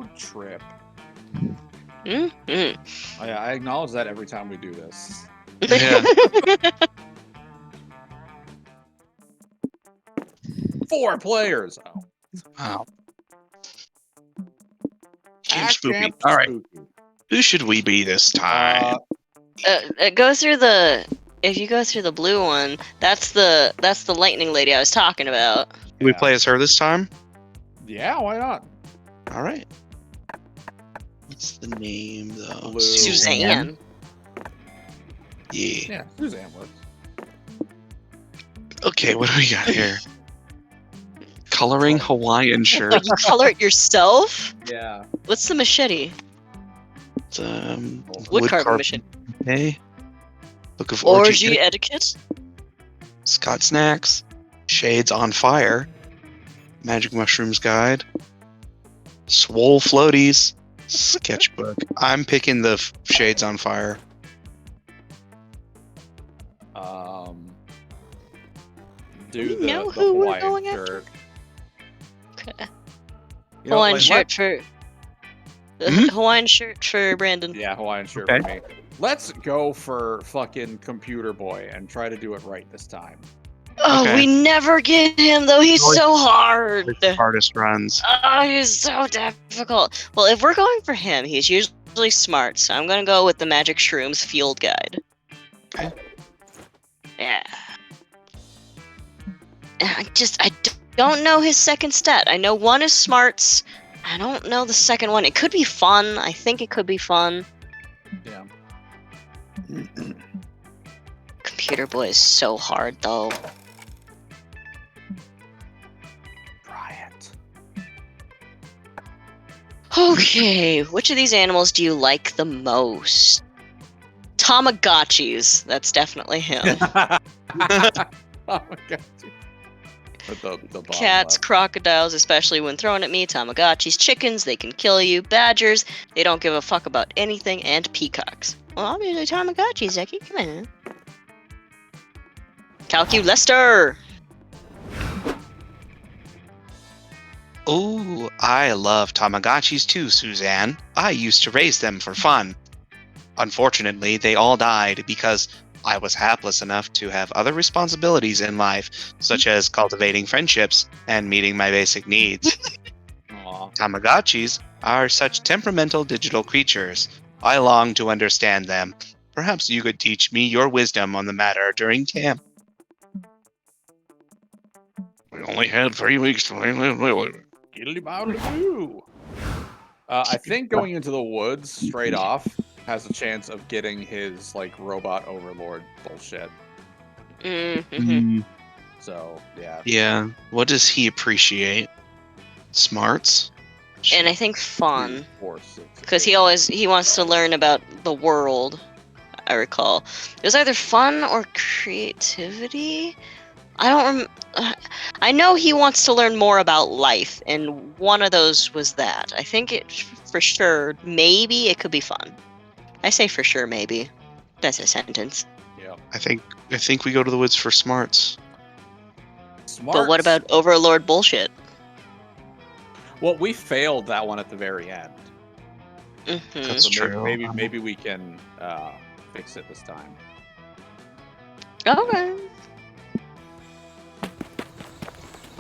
road trip. Mm-hmm. I acknowledge that every time we do this. Yeah. 4 players. Oh. Wow. Game Act spooky. Camp All right. Spooky. Who should we be this time? Go through the. If you go through the blue one, that's the lightning lady I was talking about. Do we play as her this time? Yeah, why not? All right. What's the name though? Blue. Suzanne. Yeah. Yeah, Suzanne works. Okay, what do we got here? Coloring Hawaiian shirt. What, you color it yourself? Yeah. What's the machete? It's, Wood carving machete. Okay. Book of Orgy etiquette. Scott Snacks. Shades on Fire. Magic Mushrooms Guide. Swole Floaties. Sketchbook. I'm picking the Shades on Fire. Do We know the who we're Hawaiian going shirt. Okay. You know, Hawaiian like, shirt for. Hmm? Hawaiian shirt for Brandon. Yeah, Hawaiian shirt Okay. for me. Let's go for fucking Computer Boy and try to do it right this time. Oh, Okay. we never get him though. He's Always- so hard. Hardest runs. Oh, he's so difficult. Well, if we're going for him, he's usually smart, so I'm gonna go with the Magic Shrooms Field Guide. Okay. Yeah. And I don't know his second stat. I know one is smarts. I don't know the second one. It could be fun. I think it could be fun. Yeah. Computer Boy is so hard though. Try it. Okay, which of these animals do you like the most? Tamagotchis. That's definitely him. Oh my god. With the bottom Cats, left. crocodiles, especially when thrown at me, Tamagotchis, chickens, they can kill you, badgers, they don't give a fuck about anything, and peacocks. Well, obviously Tamagotchis, Zeki, come on. Calculester! Ooh, I love Tamagotchis too, Suzanne. I used to raise them for fun. Unfortunately, they all died because I was hapless enough to have other responsibilities in life, such as cultivating friendships and meeting my basic needs. Aw. Tamagotchis are such temperamental digital creatures. I long to understand them. Perhaps you could teach me your wisdom on the matter during camp. We only had 3 weeks to I think going into the woods straight off has a chance of getting his like robot overlord bullshit. Mm-hmm. So yeah. Yeah, what does he appreciate? Smarts? And I think fun, Force. because he wants to learn about the world, I recall. It was either fun or creativity? I know he wants to learn more about life, and one of those was that. I think it for sure, maybe it could be fun. I say for sure, maybe. That's a sentence. Yeah. I think we go to the woods for smarts. Smart. But what about Overlord bullshit? Well, we failed that one at the very end. Mm-hmm. That's true. Maybe we can fix it this time. Okay.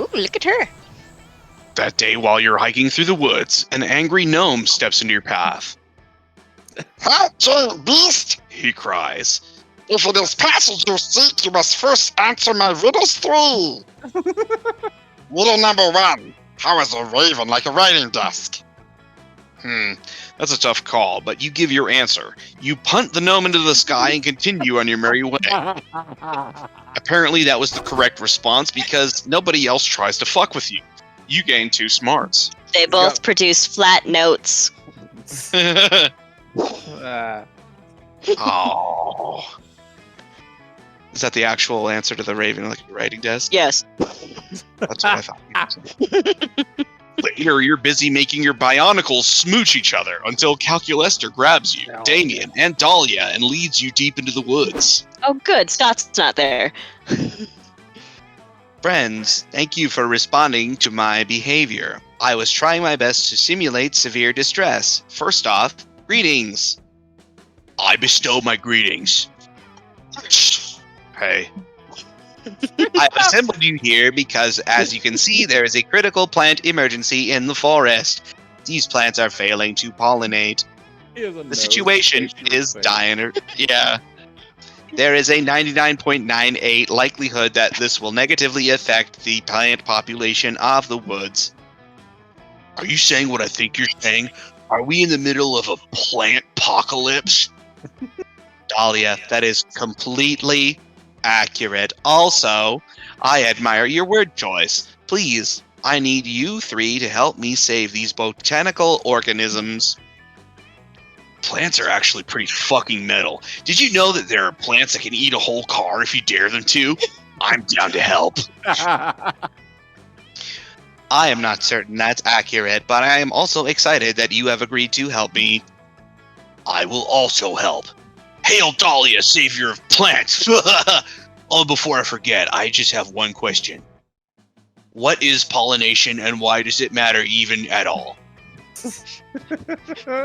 Ooh, look at her. That day while you're hiking through the woods, an angry gnome steps into your path. Ha, giant beast! He cries. If it is passage you seek, you must first answer my riddles 3. Riddle number 1. How is a raven like a writing desk? That's a tough call, but you give your answer. You punt the gnome into the sky and continue on your merry way. Apparently that was the correct response because nobody else tries to fuck with you. You gain 2 smarts. They both produce flat notes. Oh. Is that the actual answer to the raven like writing desk? Yes. That's what I thought. Later, you're busy making your bionicles smooch each other until Calculester grabs you, Oh, Damien, and Dahlia and leads you deep into the woods. Oh, good. Scott's not there. Friends, thank you for responding to my behavior. I was trying my best to simulate severe distress. First off, greetings. I bestow my greetings. Hey. I have assembled you here because, as you can see, there is a critical plant emergency in the forest. These plants are failing to pollinate. The situation is dire. Yeah. There is a 99.98 likelihood that this will negatively affect the plant population of the woods. Are you saying what I think you're saying? Are we in the middle of a plant apocalypse? Dahlia, that is completely accurate. Also, I admire your word choice. Please, I need you three to help me save these botanical organisms. Plants are actually pretty fucking metal. Did you know that there are plants that can eat a whole car if you dare them to? I'm down to help. I am not certain that's accurate, but I am also excited that you have agreed to help me. I will also help. Hail Dahlia, savior of plants! Oh, before I forget, I just have one question. What is pollination and why does it matter even at all?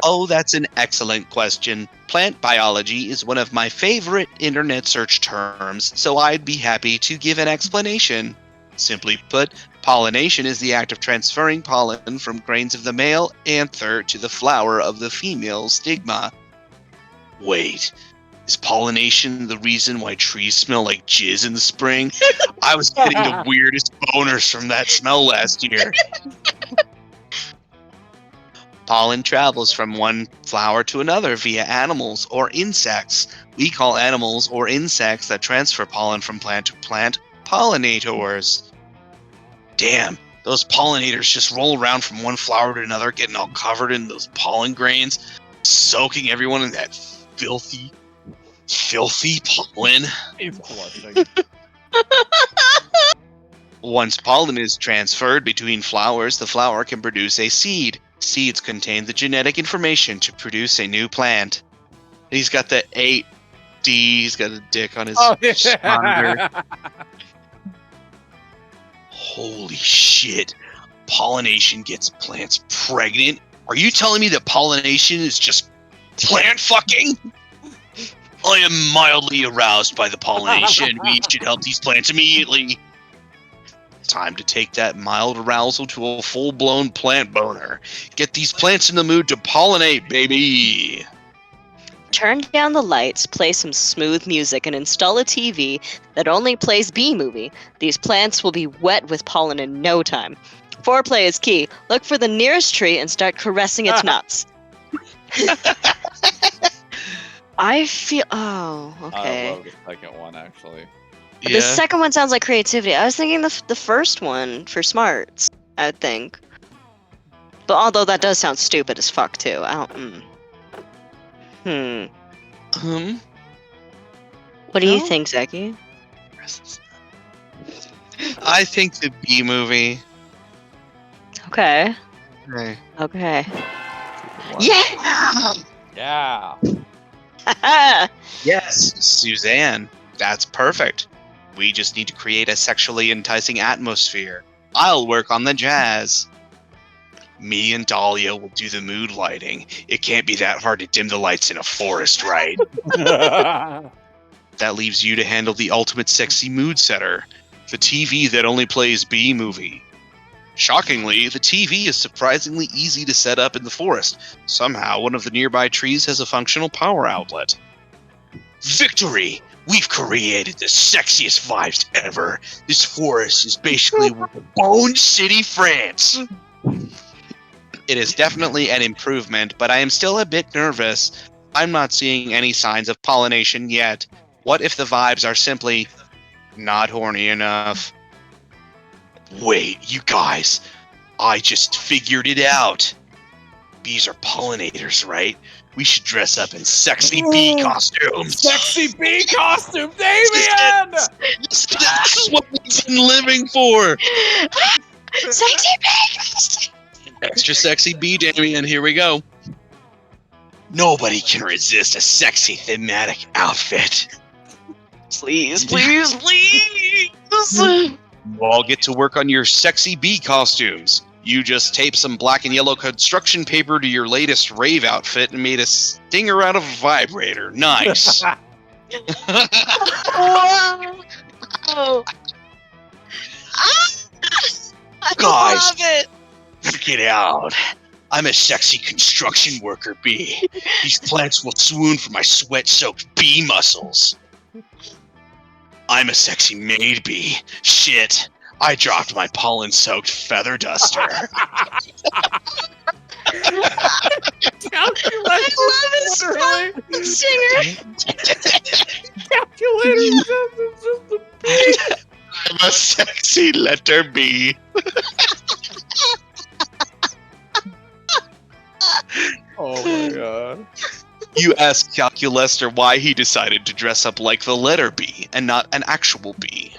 Oh, that's an excellent question. Plant biology is one of my favorite internet search terms, so I'd be happy to give an explanation. Simply put, pollination is the act of transferring pollen from grains of the male anther to the flower of the female stigma. Wait, is pollination the reason why trees smell like jizz in the spring? I was getting the weirdest boners from that smell last year. Pollen travels from one flower to another via animals or insects. We call animals or insects that transfer pollen from plant to plant pollinators. Damn, those pollinators just roll around from one flower to another, getting all covered in those pollen grains, soaking everyone in that filthy pollen. He's blushing. Once pollen is transferred between flowers, the flower can produce a seed. Seeds contain the genetic information to produce a new plant. He's got the 8D, he's got a dick on his monitor. Holy shit. Pollination gets plants pregnant? Are you telling me that pollination is just plant fucking? I am mildly aroused by the pollination. We should help these plants immediately. Time to take that mild arousal to a full-blown plant boner. Get these plants in the mood to pollinate, baby! Turn down the lights, play some smooth music, and install a TV that only plays B-movie. These plants will be wet with pollen in no time. Foreplay is key. Look for the nearest tree and start caressing its nuts. I feel... Oh, okay. I love the second one, actually. Yeah. The second one sounds like creativity. I was thinking the first one for smarts, I would think. But although that does sound stupid as fuck, too. I don't... What do you think, Zeki? I think the B movie. Okay. Okay. Okay. Yeah! Yeah! Yeah! Yes, Suzanne. That's perfect. We just need to create a sexually enticing atmosphere. I'll work on the jazz. Me and Dahlia will do the mood lighting. It can't be that hard to dim the lights in a forest, right? That leaves you to handle the ultimate sexy mood setter. The TV that only plays B-movie. Shockingly, the TV is surprisingly easy to set up in the forest. Somehow, one of the nearby trees has a functional power outlet. Victory! We've created the sexiest vibes ever. This forest is basically Bone City, France. It is definitely an improvement, but I am still a bit nervous. I'm not seeing any signs of pollination yet. What if the vibes are simply not horny enough? Wait, you guys. I just figured it out. Bees are pollinators, right? We should dress up in sexy bee costumes. Sexy bee costume, Damien! This is what we've been living for. Sexy bee! Extra sexy bee, Damien. Here we go. Nobody can resist a sexy thematic outfit. Please, please, please! You all get to work on your sexy bee costumes. You just taped some black and yellow construction paper to your latest rave outfit and made a stinger out of a vibrator. Nice. Oh. I Guys. love it. Get out. I'm a sexy construction worker bee. These plants will swoon for my sweat-soaked bee muscles. I'm a sexy maid bee. Shit. I dropped my pollen-soaked feather duster. I love his front singer. Calculator is just a bee. I'm a sexy letter B. Oh my god. You ask Calculester why he decided to dress up like the letter B and not an actual bee.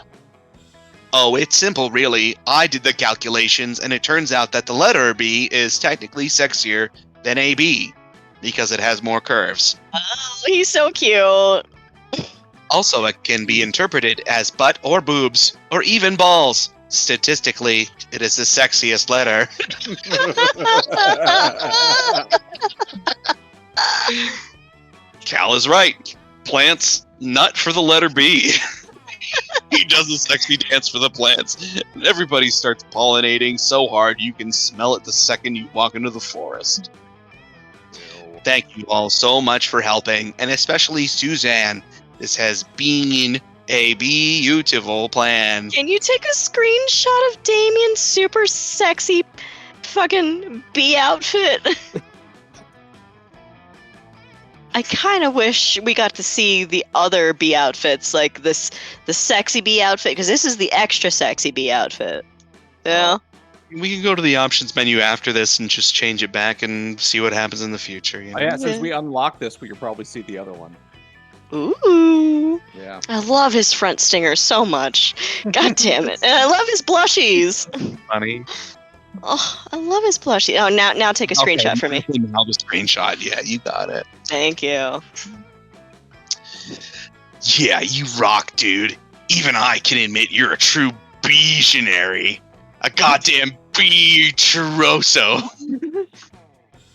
Oh, it's simple, really. I did the calculations, and it turns out that the letter B is technically sexier than a B because it has more curves. Oh, he's so cute. Also, it can be interpreted as butt or boobs, or even balls. Statistically, it is the sexiest letter. Cal is right. Plants, nut for the letter B. He does a sexy dance for the plants. Everybody starts pollinating so hard you can smell it the second you walk into the forest. Thank you all so much for helping, and especially Suzanne. This has been a beautiful plan. Can you take a screenshot of Damien's super sexy fucking bee outfit? I kind of wish we got to see the other bee outfits, like the sexy bee outfit, because this is the extra sexy bee outfit. Yeah. We can go to the options menu after this and just change it back and see what happens in the future. You know? Oh, yeah, since we unlock this, we could probably see the other one. Ooh. Yeah. I love his front stinger so much. God damn it. And I love his blushies. Funny. Oh, I love his plushie. Oh, now take a screenshot for me. Now the screenshot. Yeah, you got it. Thank you. Yeah, you rock, dude. Even I can admit you're a true visionary. A goddamn bee churroso.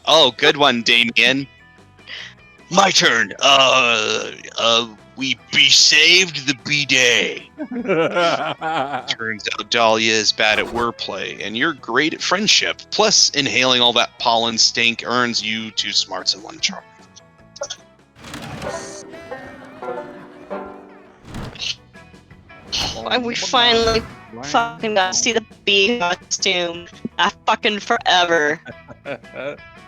Oh, good one, Damien. My turn. We be-saved the B-Day. Turns out Dahlia is bad at wordplay, and you're great at friendship. Plus, inhaling all that pollen stink earns you 2 smarts and 1 charm. And we finally fucking got to see the bee costume. Fucking forever.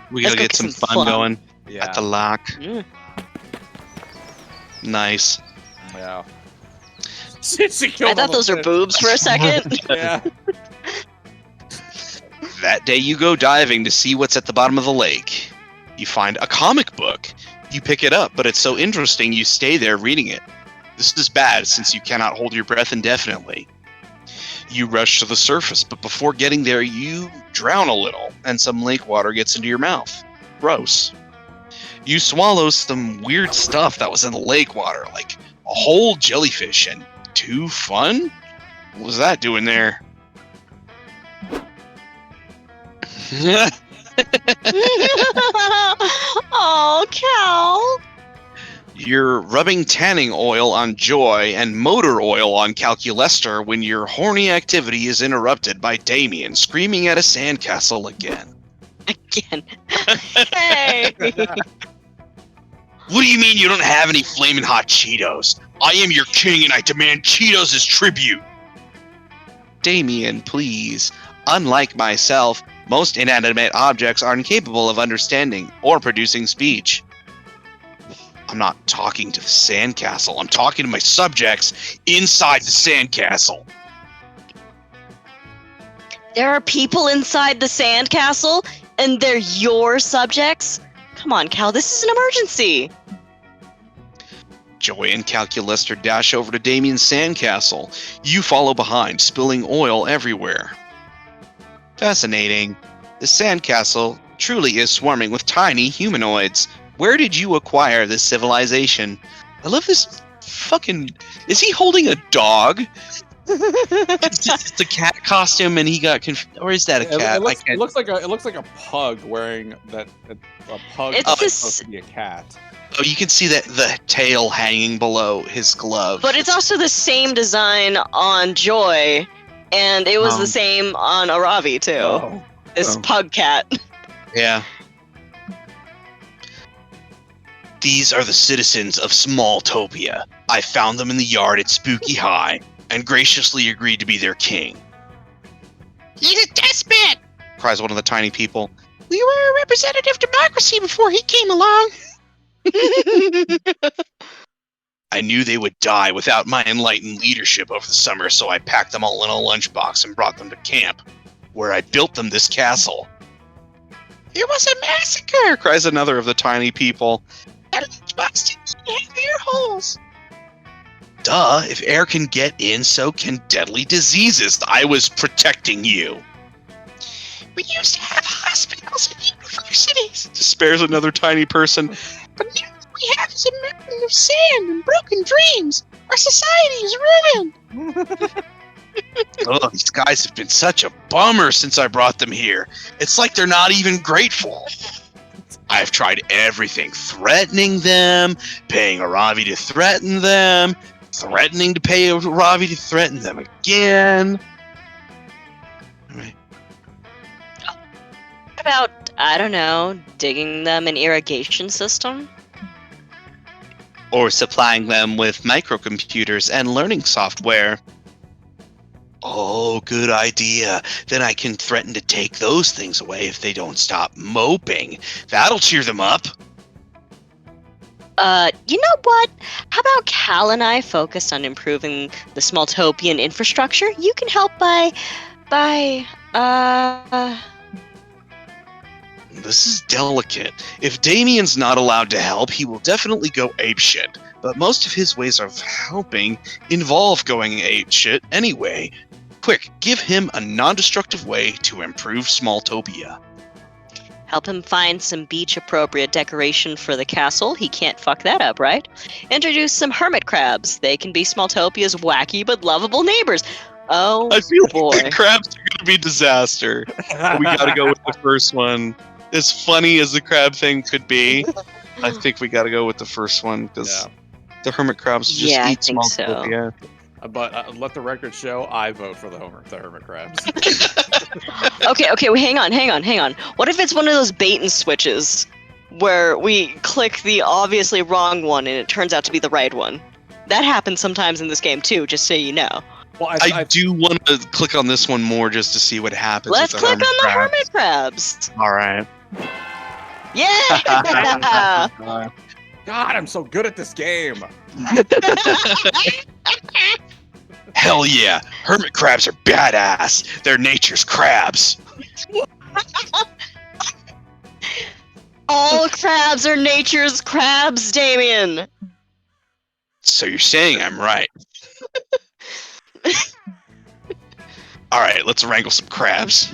We Let's gotta go get some fun fun. going Yeah. at the lock. Mm. Nice. Yeah. I thought those were boobs for a second. Yeah. That day you go diving to see what's at the bottom of the lake. You find a comic book. You pick it up, but it's so interesting you stay there reading it. This is bad since you cannot hold your breath indefinitely. You rush to the surface, but before getting there you drown a little, and some lake water gets into your mouth. Gross. You swallow some weird stuff that was in the lake water, like a whole jellyfish, and too fun? What was that doing there? Oh, Cal. You're rubbing tanning oil on Joy and motor oil on Calculester when your horny activity is interrupted by Damien screaming at a sandcastle again. Again. Hey. What do you mean you don't have any flaming hot Cheetos? I am your king and I demand Cheetos as tribute. Damien, please. Unlike myself, most inanimate objects are incapable of understanding or producing speech. I'm not talking to the sandcastle. I'm talking to my subjects inside the sandcastle. There are people inside the sandcastle, and they're your subjects? Come on, Cal, this is an emergency. Joy and Calculester dash over to Damien's sandcastle. You follow behind, spilling oil everywhere. Fascinating. The sandcastle truly is swarming with tiny humanoids. Where did you acquire this civilization? I love this fucking... Is he holding a dog? It's a cat costume, and he got confused. Or is that a cat? It looks like a pug wearing that. A pug It's that's this- supposed to be a cat. Oh, you can see that the tail hanging below his glove. But it's also the same design on Joy, and it was the same on Aravi too. Oh. This Oh. pug cat. Yeah. These are the citizens of Smalltopia. I found them in the yard at Spooky High and graciously agreed to be their king. He's a despot! Cries one of the tiny people. We were a representative democracy before he came along. I knew they would die without my enlightened leadership over the summer, so I packed them all in a lunchbox and brought them to camp, where I built them this castle. It was a massacre! Cries another of the tiny people. That lunchbox didn't have air holes. Duh, if air can get in, so can deadly diseases. I was protecting you. We used to have hospitals and universities. Despairs another tiny person. But now what we have is a mountain of sand and broken dreams. Our society is ruined. Oh, these guys have been such a bummer since I brought them here. It's like they're not even grateful. I've tried everything, threatening them, paying Aravi to threaten them, threatening to pay Aravi to threaten them again. What about, I don't know, digging them an irrigation system? Or supplying them with microcomputers and learning software. Oh, good idea. Then I can threaten to take those things away if they don't stop moping. That'll cheer them up. You know what? How about Cal and I focused on improving the Smalltopian infrastructure? You can help This is delicate. If Damien's not allowed to help, he will definitely go apeshit. But most of his ways of helping involve going apeshit anyway. Quick, give him a non-destructive way to improve Smalltopia. help him find some beach-appropriate decoration for the castle. He can't fuck that up, right? Introduce some hermit crabs. They can be Smalltopia's wacky but lovable neighbors. Oh, I feel boy. like the crabs are going to be disaster. We got to go with the first one. As funny as the crab thing could be, I think we got to go with the first one because the hermit crabs just Yeah, I eat think so. Smalltopia. But let the record show, I vote for the hermit crabs. Okay, wait, hang on. What if it's one of those bait and switches where we click the obviously wrong one and it turns out to be the right one? That happens sometimes in this game too, just so you know. Well, I do want to click on this one more just to see what happens. Let's with the click on the crabs. hermit crabs. All right. Yeah! God, I'm so good at this game. Hell yeah! Hermit crabs are badass. They're nature's crabs. All crabs are nature's crabs, Damien. So you're saying I'm right. All right, let's wrangle some crabs.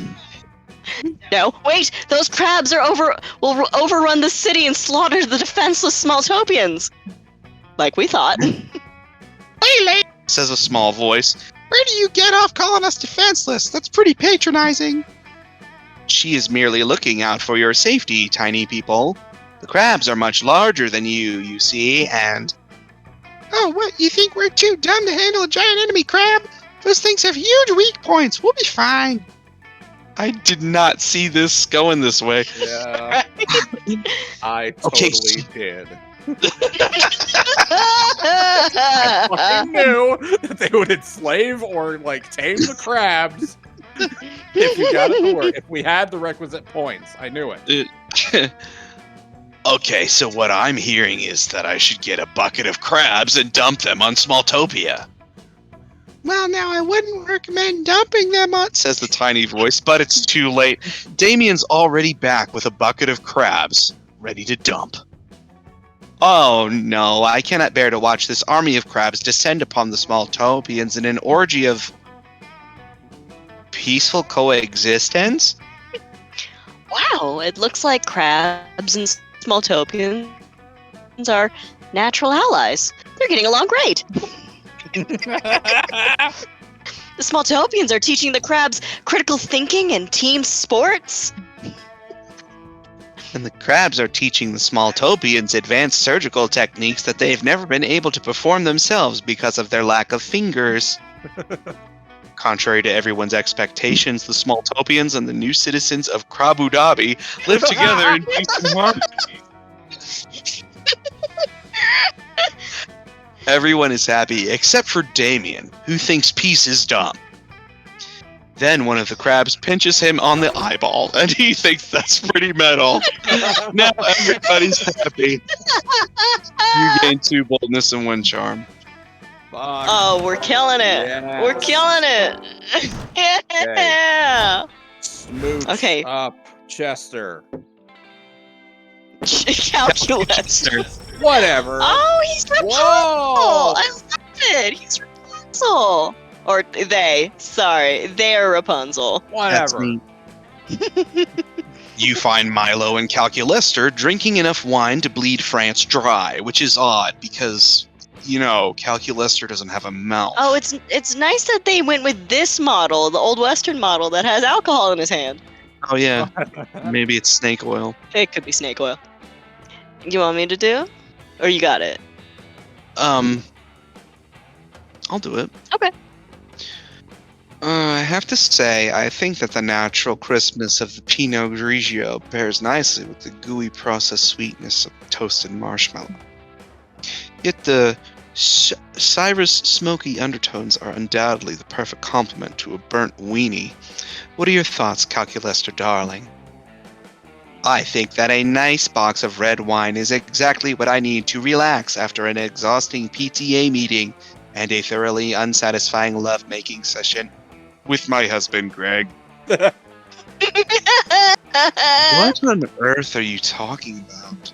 No, wait, those crabs will overrun the city and slaughter the defenseless Smalltopians. Like we thought. Hey, lady, Says a small voice. where do you get off calling us defenseless? That's pretty patronizing. She is merely looking out for your safety, tiny people. The crabs are much larger than you see, and Oh, what? You think we're too dumb to handle a giant enemy crab? Those things have huge weak points. We'll be fine. I did not see this going this way. Yeah, I Okay, totally did. I fucking knew that they would enslave or like tame the crabs if you got it to work. If we had the requisite points, I knew it. Okay, so what I'm hearing is that I should get a bucket of crabs and dump them on Smalltopia, Well, now I wouldn't recommend dumping them on. says the tiny voice, but it's too late. Damien's already back with a bucket of crabs, ready to dump. Oh no, I cannot bear to watch this army of crabs descend upon the Smalltopians in an orgy of peaceful coexistence? Wow, it looks like crabs and Smalltopians are natural allies. They're getting along great. The Smalltopians are teaching the crabs critical thinking and team sports. And the crabs are teaching the Smalltopians advanced surgical techniques that they've never been able to perform themselves because of their lack of fingers. Contrary to everyone's expectations, the Smalltopians and the new citizens of Krabu Dhabi live together in peace and harmony. Everyone is happy except for Damien, who thinks peace is dumb. Then one of the crabs pinches him on the eyeball, and he thinks that's pretty metal. Now everybody's happy. You gain 2 boldness and 1 charm. Fuck. Oh, we're killing it. Yes. We're killing it. Yeah. Smooch Okay. up, Chester. Calculester. Whatever. Oh, he's Rapunzel. Whoa. I love it. He's Rapunzel. Or they. Sorry. They're Rapunzel. That's Whatever. me. You find Milo and Calculester drinking enough wine to bleed France dry, which is odd because, you know, Calculester doesn't have a mouth. Oh, it's nice that they went with this model, the old Western model that has alcohol in his hand. Oh yeah, maybe it's snake oil. It could be snake oil. You want me to do? Or you got it? I'll do it. Okay. I have to say, I think that the natural crispness of the Pinot Grigio pairs nicely with the gooey processed sweetness of toasted marshmallow. Yet the Cyrus smoky undertones are undoubtedly the perfect complement to a burnt weenie. What are your thoughts, Calculester darling? I think that a nice box of red wine is exactly what I need to relax after an exhausting PTA meeting and a thoroughly unsatisfying love-making session with my husband, Greg. What on earth are you talking about?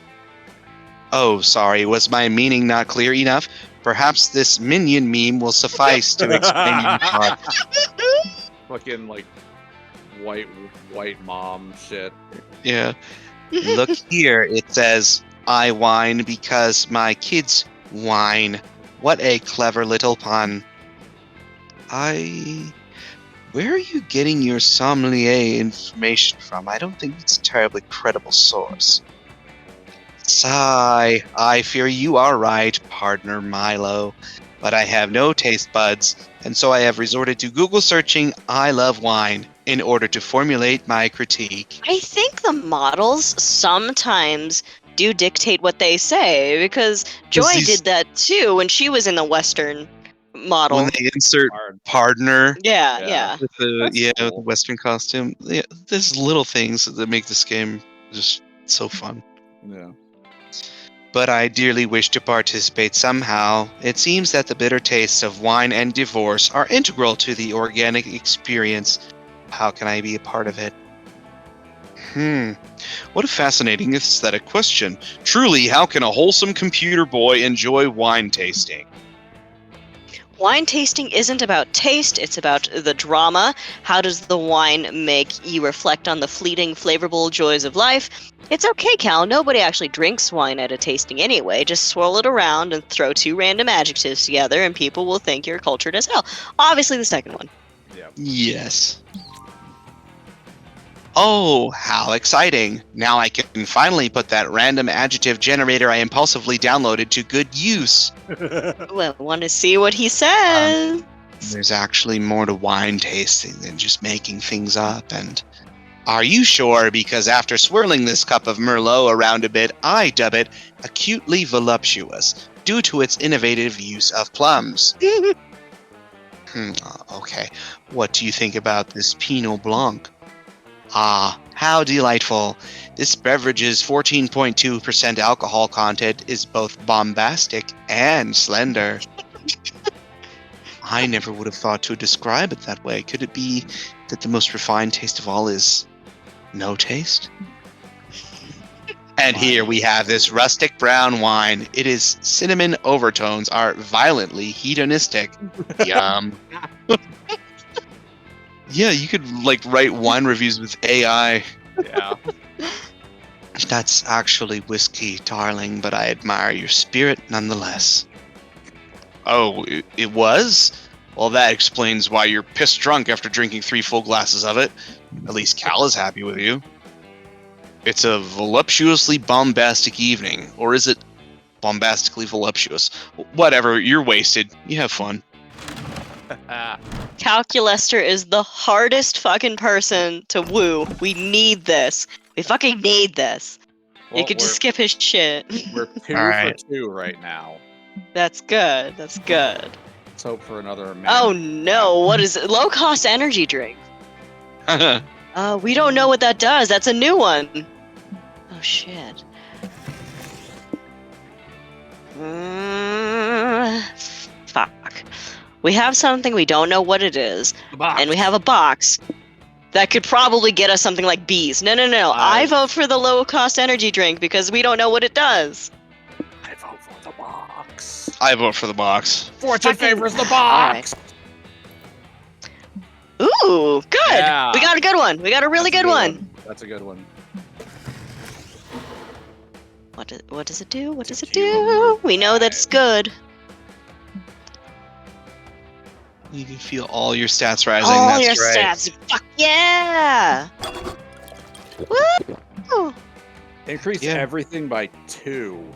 Oh, sorry, was my meaning not clear enough? Perhaps this minion meme will suffice to explain your thought. Fucking like white mom shit. Yeah. Look here, it says, I whine because my kids whine. What a clever little pun. Where are you getting your sommelier information from? I don't think it's a terribly credible source. Sigh, I fear you are right, partner Milo. But I have no taste buds, and so I have resorted to Google searching I love wine in order to formulate my critique. I think the models sometimes do dictate what they say, because Joy did that too when she was in the Western model. When they insert partner Yeah. with the Western costume, yeah, there's little things that make this game just so fun. Yeah. But I dearly wish to participate somehow. It seems that the bitter tastes of wine and divorce are integral to the organic experience. How can I be a part of it? What a fascinating aesthetic question. Truly, how can a wholesome computer boy enjoy wine tasting? Wine tasting isn't about taste, it's about the drama. How does the wine make you reflect on the fleeting, flavorful joys of life? It's okay, Cal. Nobody actually drinks wine at a tasting anyway. Just swirl it around and throw 2 random adjectives together and people will think you're cultured as hell. Obviously the second one. Yep. Yes. Oh, how exciting. Now I can finally put that random adjective generator I impulsively downloaded to good use. Well, want to see what he says. There's actually more to wine tasting than just making things up, and are you sure? Because after swirling this cup of Merlot around a bit, I dub it acutely voluptuous, due to its innovative use of plums. Okay, what do you think about this Pinot Blanc? Ah, how delightful. This beverage's 14.2% alcohol content is both bombastic and slender. I never would have thought to describe it that way. Could it be that the most refined taste of all is no taste? And here we have this rustic brown wine. It is cinnamon overtones are violently hedonistic. Yum. Yeah, you could write wine reviews with AI. Yeah. That's actually whiskey, darling, but I admire your spirit nonetheless. Oh, it was? Well, that explains why you're pissed drunk after drinking 3 full glasses of it. At least Cal is happy with you. It's a voluptuously bombastic evening. Or is it bombastically voluptuous? Whatever, you're wasted. You have fun. Calculester is the hardest fucking person to woo. We need this. We fucking need this. Well, you could just skip his shit. We're 2 Alright. for 2 right now. That's good. That's good. Let's hope for another minute. Oh no, what is it? Low cost energy drink. We don't know what that does. That's a new one. Oh shit. Fuck. We have something, we don't know what it is. And we have a box that could probably get us something like bees. No. I vote for the low cost energy drink because we don't know what it does. I vote for the box. I vote for the box. Fortune favors the box. Ooh, good. Yeah. We got a good one. We got a really good one. That's a good one. What does it do? What does it do? We know that it's good. You can feel all your stats rising. All That's your right. stats. Fuck yeah. Woo! Increase everything by 2.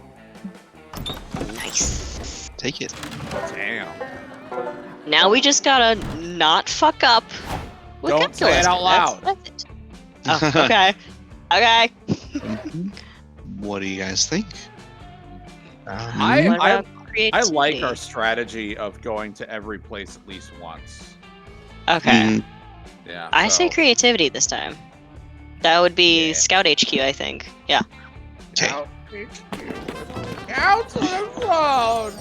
Nice. Take it. Damn. Now we just gotta not fuck up with Don't say it Calculester. out loud. That's it. Oh, okay. Okay. What do you guys think? What I about like creativity? our strategy of going to every place at least once. Okay. Yeah. I so- say creativity this time. That would be Yeah. Scout HQ, I think. Yeah. Okay. Out to the road.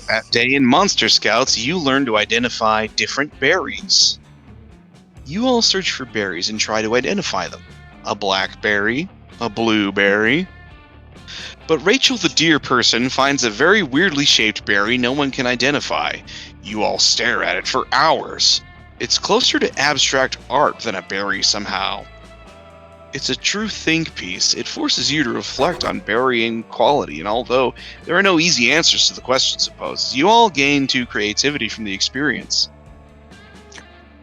That day in Monster Scouts, you learn to identify different berries. You all search for berries and try to identify them. A blackberry, a blueberry. But Rachel the deer person finds a very weirdly shaped berry no one can identify. You all stare at it for hours. It's closer to abstract art than a berry somehow. It's a true think piece. It forces you to reflect on berrying quality, and although there are no easy answers to the questions it poses, you all gain 2 creativity from the experience.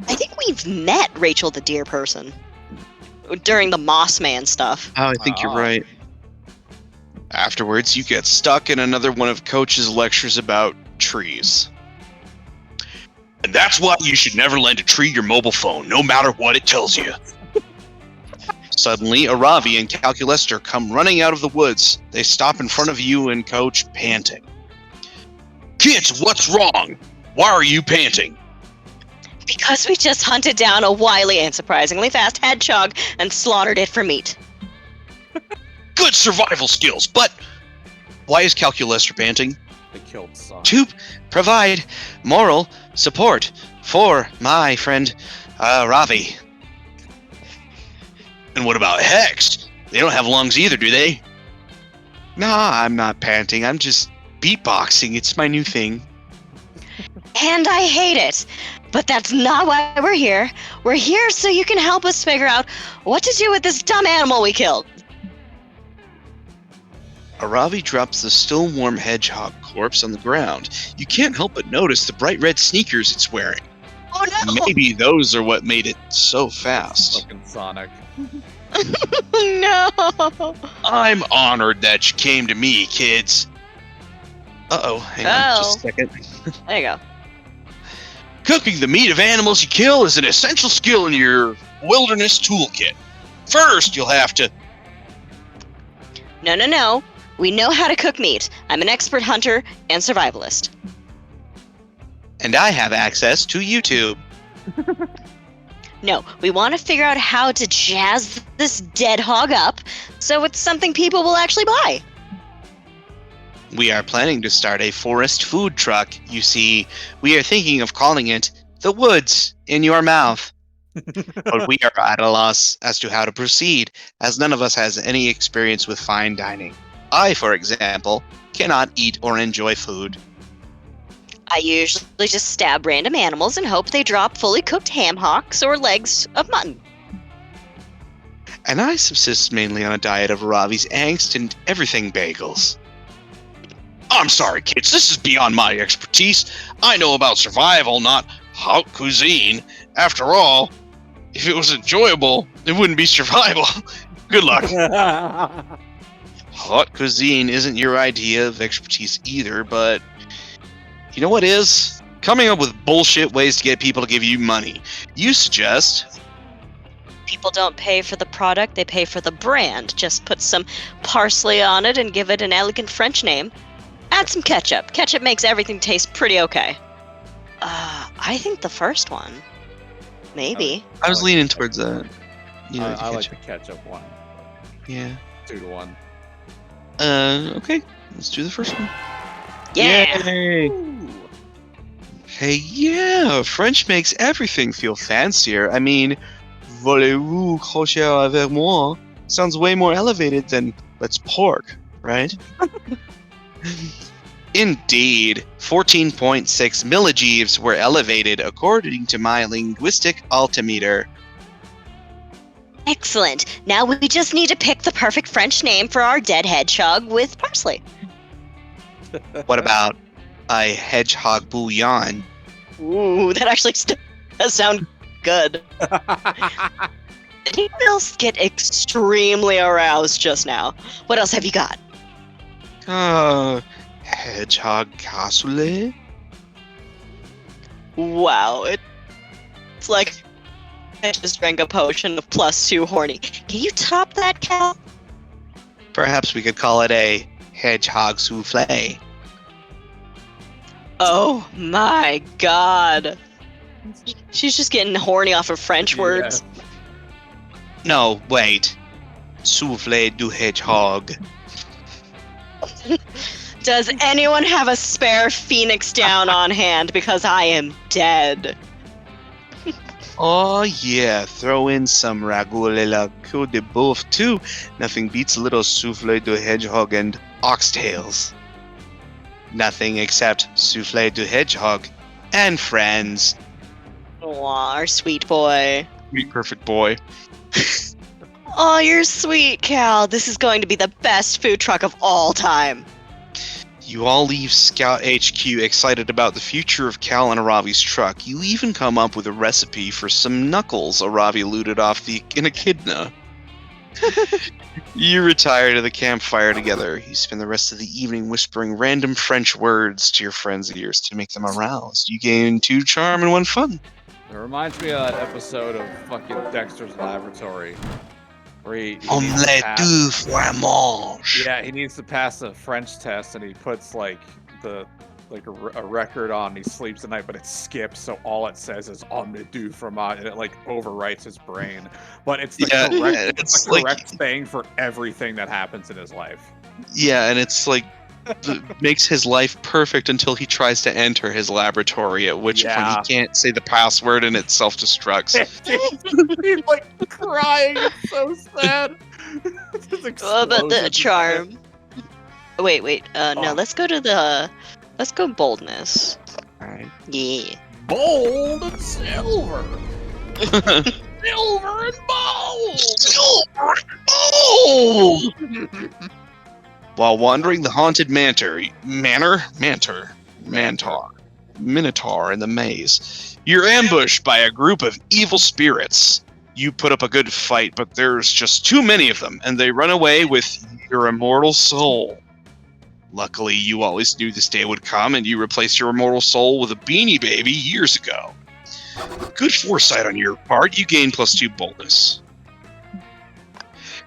I think we've met Rachel the deer person during the Moss Man stuff. Oh, I think you're right. Afterwards, you get stuck in another one of Coach's lectures about trees. And that's why you should never lend a tree your mobile phone, no matter what it tells you. Suddenly, Aravi and Calculester come running out of the woods. They stop in front of you and Coach, panting. Kids, what's wrong? Why are you panting? Because we just hunted down a wily and surprisingly fast hedgehog and slaughtered it for meat. Good survival skills, but why is Calculester panting? They killed Sonic. To provide moral support for my friend Ravi. And what about Hex? They don't have lungs either, do they? Nah, I'm not panting. I'm just beatboxing. It's my new thing. And I hate it. But that's not why we're here. We're here so you can help us figure out what to do with this dumb animal we killed. Aravi drops the still warm hedgehog corpse on the ground. You can't help but notice the bright red sneakers it's wearing. Oh no! Maybe those are what made it so fast. Fucking Sonic. No! I'm honored that you came to me, kids. Uh-oh, hang on just a second. There you go. Cooking the meat of animals you kill is an essential skill in your wilderness toolkit. First, you'll have to... No. We know how to cook meat. I'm an expert hunter and survivalist. And I have access to YouTube. No, we want to figure out how to jazz this dead hog up so it's something people will actually buy. We are planning to start a forest food truck. You see, we are thinking of calling it The Woods in Your Mouth. But we are at a loss as to how to proceed, as none of us has any experience with fine dining. I, for example, cannot eat or enjoy food. I usually just stab random animals and hope they drop fully cooked ham hocks or legs of mutton. And I subsist mainly on a diet of Ravi's angst and everything bagels. I'm sorry, kids. This is beyond my expertise. I know about survival, not haute cuisine. After all, if it was enjoyable, it wouldn't be survival. Good luck. Haute cuisine isn't your idea of expertise either, but you know what is? Coming up with bullshit ways to get people to give you money. You suggest... People don't pay for the product, they pay for the brand. Just put some parsley on it and give it an elegant French name. Add some ketchup. Ketchup makes everything taste pretty okay. I think the first one. Maybe. I was leaning towards that. You know, I like the ketchup one. Yeah. 2-1. Okay. Let's do the first one. Yeah. Yay. Hey, yeah. French makes everything feel fancier. I mean, voulez-vous crocher avec moi? Sounds way more elevated than let's pork, right? Indeed, 14.6 milligieves were elevated according to my linguistic altimeter. Excellent. Now we just need to pick the perfect French name for our dead hedgehog with parsley. What about a hedgehog bouillon? Ooh, that actually does sound good. Did anyone else get extremely aroused just now? What else have you got? Hedgehog cassoulet? Wow, it's like I just drank a potion of +2 horny. Can you top that, Cal? Perhaps we could call it a hedgehog souffle. Oh my god. She's just getting horny off of French words. No, wait. Souffle du hedgehog. Does anyone have a spare phoenix down on hand? Because I am dead. Oh yeah, throw in some ragout et la queue de boeuf too. Nothing beats a little souffle du hedgehog and oxtails. Nothing except souffle du hedgehog and friends. Aw, our sweet boy. Sweet perfect boy. Oh, you're sweet, Cal. This is going to be the best food truck of all time. You all leave Scout HQ excited about the future of Cal and Aravi's truck. You even come up with a recipe for some knuckles Aravi looted off in echidna. You retire to the campfire together. You spend the rest of the evening whispering random French words to your friends' ears to make them aroused. You gain 2 charm and 1 fun. It reminds me of that episode of fucking Dexter's Laboratory. Where he Omelette du fromage. Yeah, he needs to pass a French test, and he puts like a record on. He sleeps at night, but it skips, so all it says is omelette du fromage, and it like overwrites his brain. But it's the correct, it's the correct thing for everything that happens in his life. Yeah, and it's like makes his life perfect until he tries to enter his laboratory, at which point he can't say the password and it self-destructs. He's like crying. It's so sad. What about the charm? Wait. No, let's go boldness. Alright. Yeah. Bold and silver. Silver and bold. Silver and bold. While wandering the haunted Minotaur in the maze, you're ambushed by a group of evil spirits. You put up a good fight, but there's just too many of them, and they run away with your immortal soul. Luckily, you always knew this day would come, and you replaced your immortal soul with a Beanie Baby years ago. Good foresight on your part, you gain +2 boldness.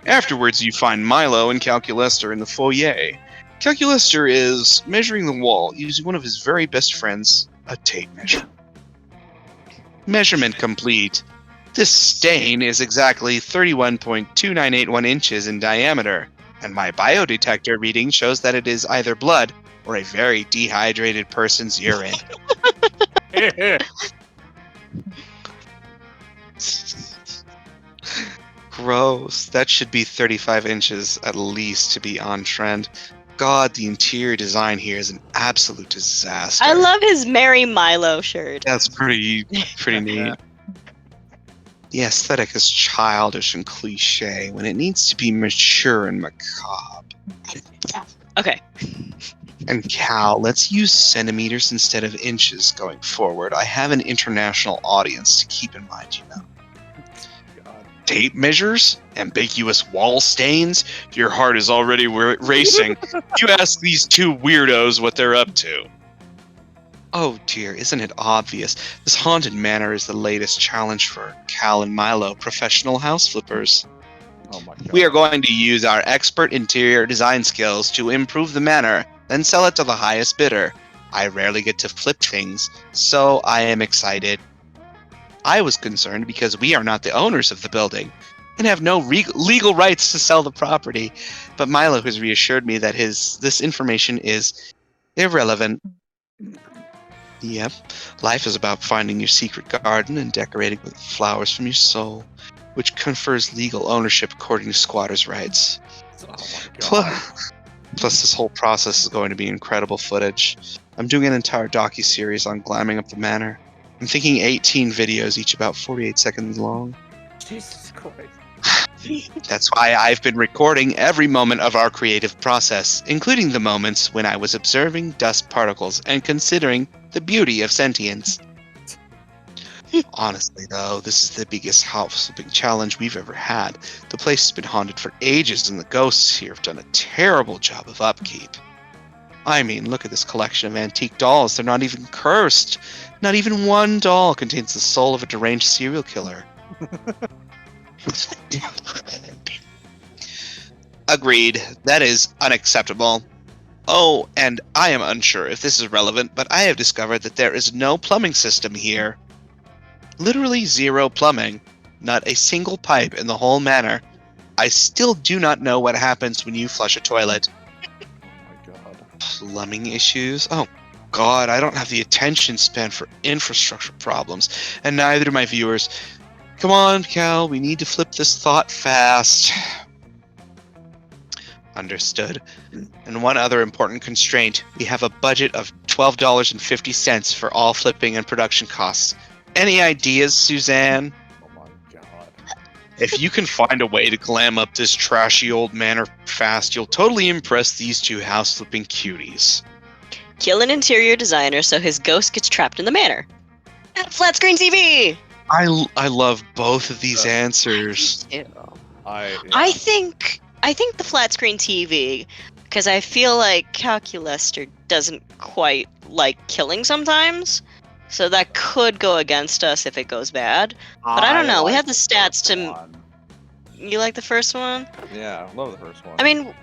Afterwards, you find Milo and Calculester in the foyer. Calculester is measuring the wall using one of his very best friends, a tape measure. Measurement complete. This stain is exactly 31.2981 inches in diameter, and my biodetector reading shows that it is either blood or a very dehydrated person's urine. Gross. That should be 35 inches at least to be on trend. God, the interior design here is an absolute disaster. I love his Mary Milo shirt. That's pretty neat. The aesthetic is childish and cliche when it needs to be mature and macabre. Okay. And Cal, let's use centimeters instead of inches going forward. I have an international audience to keep in mind, you know. God. Tape measures? Ambiguous wall stains? Your heart is already racing. You ask these two weirdos what they're up to. Oh dear, isn't it obvious? This haunted manor is the latest challenge for Cal and Milo, professional house flippers. Oh my God. We are going to use our expert interior design skills to improve the manor, then sell it to the highest bidder. I rarely get to flip things, so I am excited. I was concerned because we are not the owners of the building and have no legal rights to sell the property, but Milo has reassured me that this information is irrelevant. Yep, life is about finding your secret garden and decorating with flowers from your soul, which confers legal ownership according to squatters' rights. Oh my God. Plus, this whole process is going to be incredible footage. I'm doing an entire docu-series on glamming up the manor. I'm thinking 18 videos, each about 48 seconds long. Jesus Christ. That's why I've been recording every moment of our creative process, including the moments when I was observing dust particles and considering the beauty of sentience. Honestly, though, this is the biggest house flipping challenge we've ever had. The place has been haunted for ages, and the ghosts here have done a terrible job of upkeep. I mean, look at this collection of antique dolls. They're not even cursed. Not even one doll contains the soul of a deranged serial killer. Agreed. That is unacceptable. Oh, and I am unsure if this is relevant, but I have discovered that there is no plumbing system here. Literally zero plumbing. Not a single pipe in the whole manor. I still do not know what happens when you flush a toilet. Oh my God. Plumbing issues? Oh, God, I don't have the attention span for infrastructure problems, and neither do my viewers. Come on, Cal, we need to flip this thought fast. Understood. And one other important constraint. We have a budget of $12.50 for all flipping and production costs. Any ideas, Suzanne? Oh my God. If you can find a way to glam up this trashy old manor fast, you'll totally impress these two house flipping cuties. Kill an interior designer so his ghost gets trapped in the manor. And flat screen TV! I love both of these answers. I think the flat screen TV, because I feel like Calculester doesn't quite like killing sometimes, so that could go against us if it goes bad. But I don't know. We like have the stats first to. one. You like the first one? Yeah, I love the first one. I mean,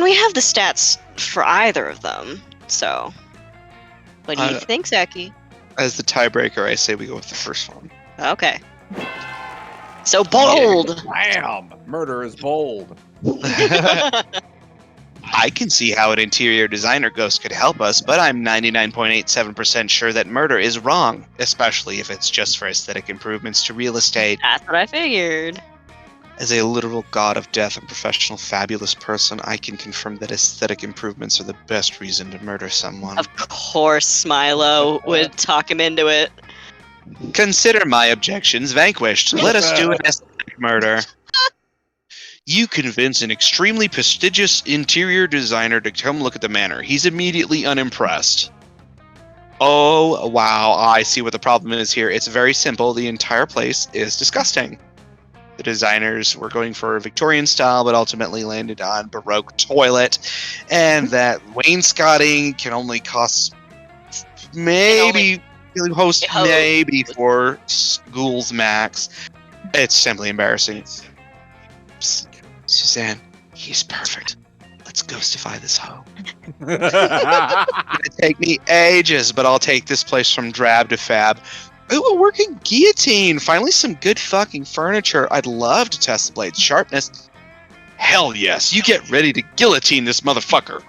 we have the stats for either of them. So, what do you think, Zaki? As the tiebreaker, I say we go with the first one. Okay. So bold. Bam! Murder is bold. I can see how an interior designer ghost could help us, but I'm 99.87% sure that murder is wrong, especially if it's just for aesthetic improvements to real estate. That's what I figured. As a literal god of death and professional fabulous person, I can confirm that aesthetic improvements are the best reason to murder someone. Of course, Milo would talk him into it. Consider my objections vanquished. Let us do an aesthetic murder. You convince an extremely prestigious interior designer to come look at the manor. He's immediately unimpressed. Oh, wow, I see what the problem is here. It's very simple. The entire place is disgusting. The designers were going for a Victorian style, but ultimately landed on Baroque toilet. And that wainscoting can only cost maybe for schools max. It's simply embarrassing. Psst. Suzanne, he's perfect. Let's ghostify this hoe. It'll take me ages, but I'll take this place from drab to fab. Ooh, a working guillotine! Finally some good fucking furniture. I'd love to test the blade's sharpness. Hell yes, you get ready to guillotine this motherfucker.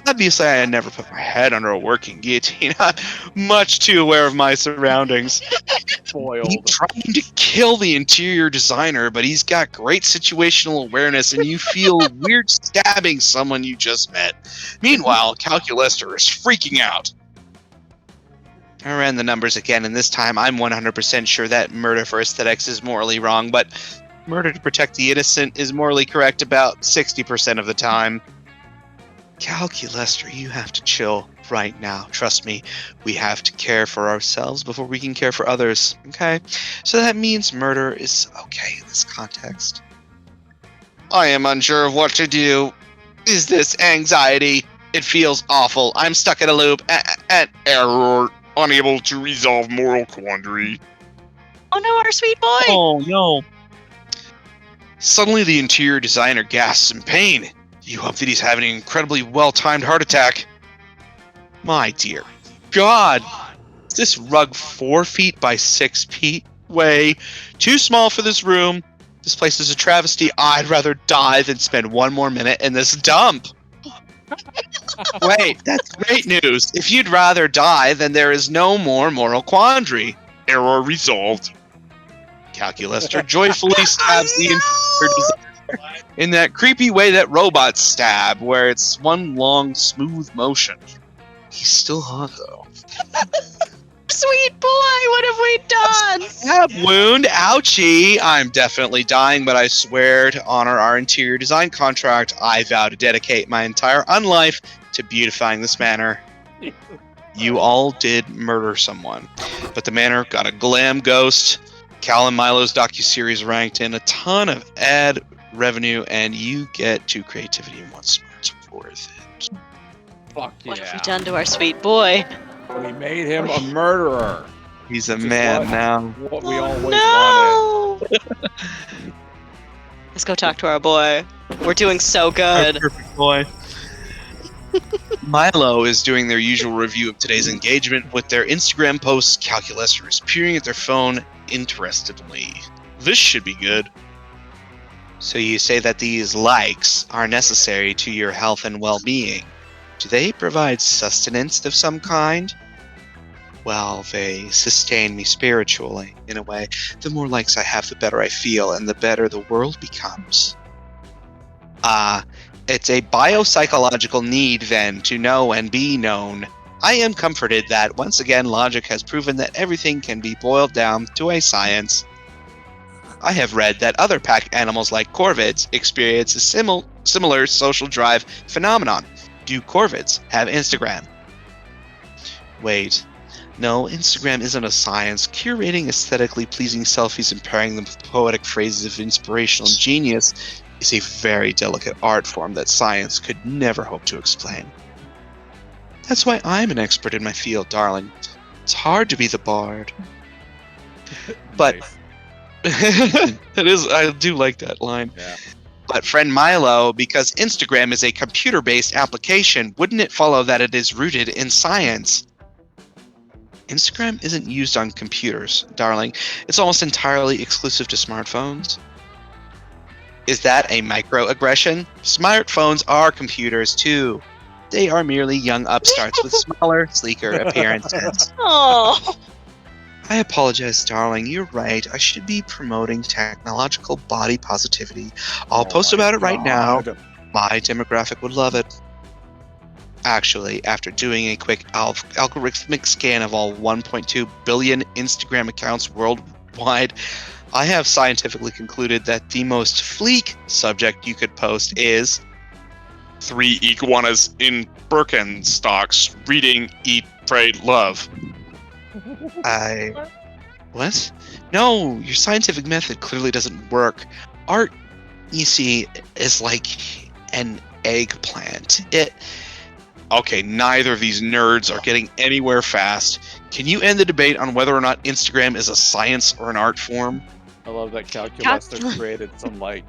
Obviously, I had never put my head under a working guillotine. I'm much too aware of my surroundings. Spoiled. He's trying to kill the interior designer, but he's got great situational awareness, and you feel weird stabbing someone you just met. Meanwhile, Calculester is freaking out. I ran the numbers again, and this time I'm 100% sure that murder for aesthetics is morally wrong, but murder to protect the innocent is morally correct about 60% of the time. Calculester, you have to chill right now. Trust me, we have to care for ourselves before we can care for others, okay? So that means murder is okay in this context. I am unsure of what to do. Is this anxiety? It feels awful. I'm stuck in a loop. Error. Unable to resolve moral quandary. Oh no, our sweet boy! Oh no. Suddenly, the interior designer gasps in pain. You hope that he's having an incredibly well-timed heart attack. My dear God, is this rug 4 feet by 6 feet? Way too small for this room. This place is a travesty. I'd rather die than spend one more minute in this dump. Wait, that's great news. If you'd rather die, then there is no more moral quandary. Error resolved. Calculester joyfully stabs the interior designer in that creepy way that robots stab, where it's one long, smooth motion. He's still hot, though. Sweet boy, what have we done? Stab wound, ouchie. I'm definitely dying, but I swear to honor our interior design contract, I vow to dedicate my entire unlife to beautifying this manor. You all did murder someone, but the manor got a glam ghost. Cal and Milo's docuseries ranked in a ton of ad revenue, and you get 2 creativity and 1 smart. It's worth it. Fuck yeah. What have we done to our sweet boy? We made him a murderer. He's a Which is man what- now. What we always wanted. No! Let's go talk to our boy. We're doing so good. Perfect boy. Milo is doing their usual review of today's engagement with their Instagram posts. Calculester is peering at their phone interestedly. This should be good. So you say that these likes are necessary to your health and well-being. Do they provide sustenance of some kind? Well, they sustain me spiritually, in a way. The more likes I have, the better I feel, and the better the world becomes. It's a biopsychological need, then, to know and be known. I am comforted that, once again, logic has proven that everything can be boiled down to a science. I have read that other pack animals like corvids experience a similar social drive phenomenon. Do corvids have Instagram? Wait. No, Instagram isn't a science. Curating aesthetically pleasing selfies and pairing them with poetic phrases of inspirational genius is a very delicate art form that science could never hope to explain. That's why I'm an expert in my field, darling. It's hard to be the bard. But Nice. it is. I do like that line. Yeah. But friend Milo, because Instagram is a computer-based application, wouldn't it follow that it is rooted in science? Instagram isn't used on computers, darling. It's almost entirely exclusive to smartphones. Is that a microaggression? Smartphones are computers too. They are merely young upstarts with smaller, sleeker appearances. Oh, I apologize, darling. You're right. I should be promoting technological body positivity. I'll post about it right now. My demographic would love it. Actually, after doing a quick algorithmic scan of all 1.2 billion Instagram accounts worldwide, I have scientifically concluded that the most fleek subject you could post is 3 iguanas in Birkenstocks reading Eat, Pray, Love. What? No, your scientific method clearly doesn't work. Art, you see, is like an eggplant. Okay, neither of these nerds are getting anywhere fast. Can you end the debate on whether or not Instagram is a science or an art form? I love that Calculester created some like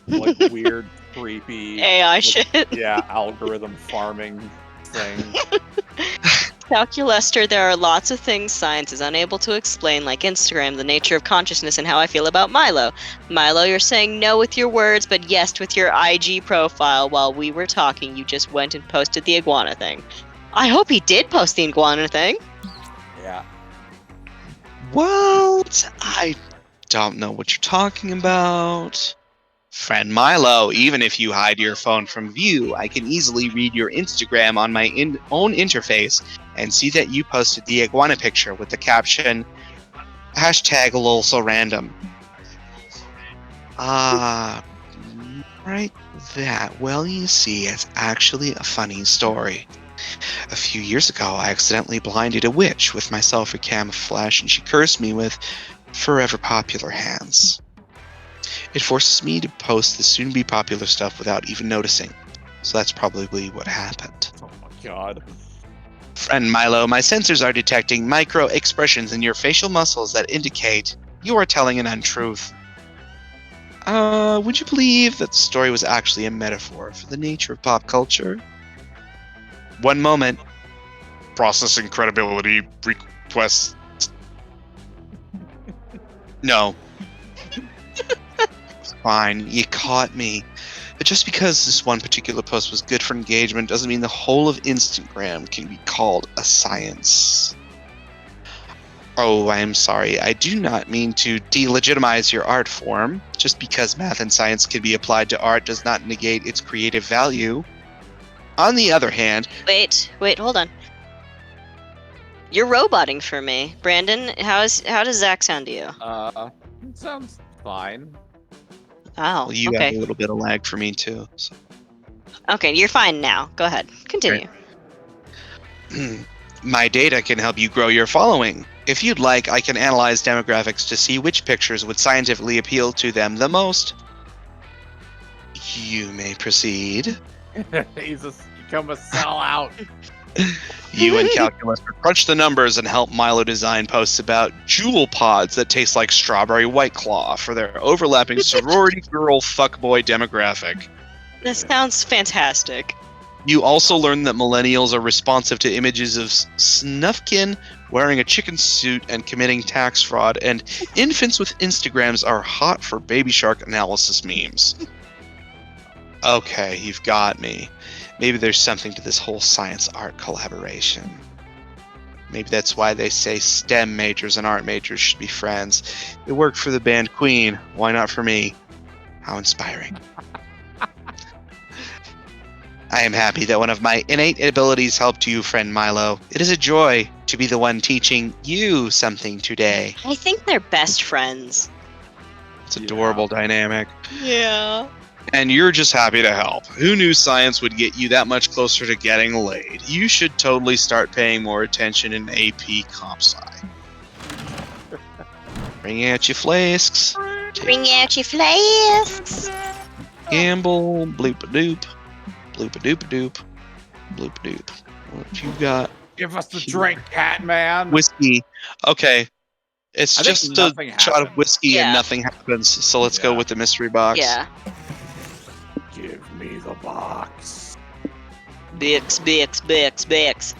weird, creepy AI shit. yeah, algorithm farming thing. Calculester, there are lots of things science is unable to explain, like Instagram, the nature of consciousness, and how I feel about Milo. Milo, you're saying no with your words, but yes with your IG profile. While we were talking, you just went and posted the iguana thing. I hope he did post the iguana thing. Yeah. What? I don't know what you're talking about. Friend Milo, even if you hide your phone from view, I can easily read your Instagram on my own interface and see that you posted the iguana picture with the caption, #LolSoRandom. Right, that. Well, you see, it's actually a funny story. A few years ago, I accidentally blinded a witch with my sulfur camouflage, and she cursed me with forever popular hands. It forces me to post the soon-to-be popular stuff without even noticing. So that's probably what happened. Oh my god. Friend Milo, my sensors are detecting micro expressions in your facial muscles that indicate you are telling an untruth. Would you believe that the story was actually a metaphor for the nature of pop culture? One moment. Processing credibility requests. No. Fine, you caught me. But just because this one particular post was good for engagement doesn't mean the whole of Instagram can be called a science. Oh, I am sorry. I do not mean to delegitimize your art form. Just because math and science can be applied to art does not negate its creative value. On the other hand... Wait, hold on. You're roboting for me. Brandon, how does Zach sound to you? It sounds fine. Oh, Well, you okay. have a little bit of lag for me, too. So. Okay, you're fine now. Go ahead. Continue. My data can help you grow your following. If you'd like, I can analyze demographics to see which pictures would scientifically appeal to them the most. You may proceed. He's become a sellout. You and Calculester crunch the numbers and help Milo design posts about jewel pods that taste like strawberry White Claw for their overlapping sorority girl fuckboy demographic. This sounds fantastic. You also learn that millennials are responsive to images of Snufkin wearing a chicken suit and committing tax fraud, and infants with Instagrams are hot for baby shark analysis memes. Okay, you've got me. Maybe there's something to this whole science-art collaboration. Maybe that's why they say STEM majors and art majors should be friends. It worked for the band Queen. Why not for me? How inspiring. I am happy that one of my innate abilities helped you, friend Milo. It is a joy to be the one teaching you something today. I think they're best friends. It's adorable dynamic. Yeah. And you're just happy to help. Who knew science would get you that much closer to getting laid? You should totally start paying more attention in AP Comp Sci. Bring out your flasks. Bring out your flasks. Gamble. Bloop-a-doop. Bloop-a-doop-a-doop. Bloop-a-doop. What you got? Give us the drink, Catman. Whiskey. Okay. It's I think just a nothing shot of happens. whiskey Yeah. and nothing happens. So let's go Yeah. with the mystery box. Yeah. Give me the box. Bix.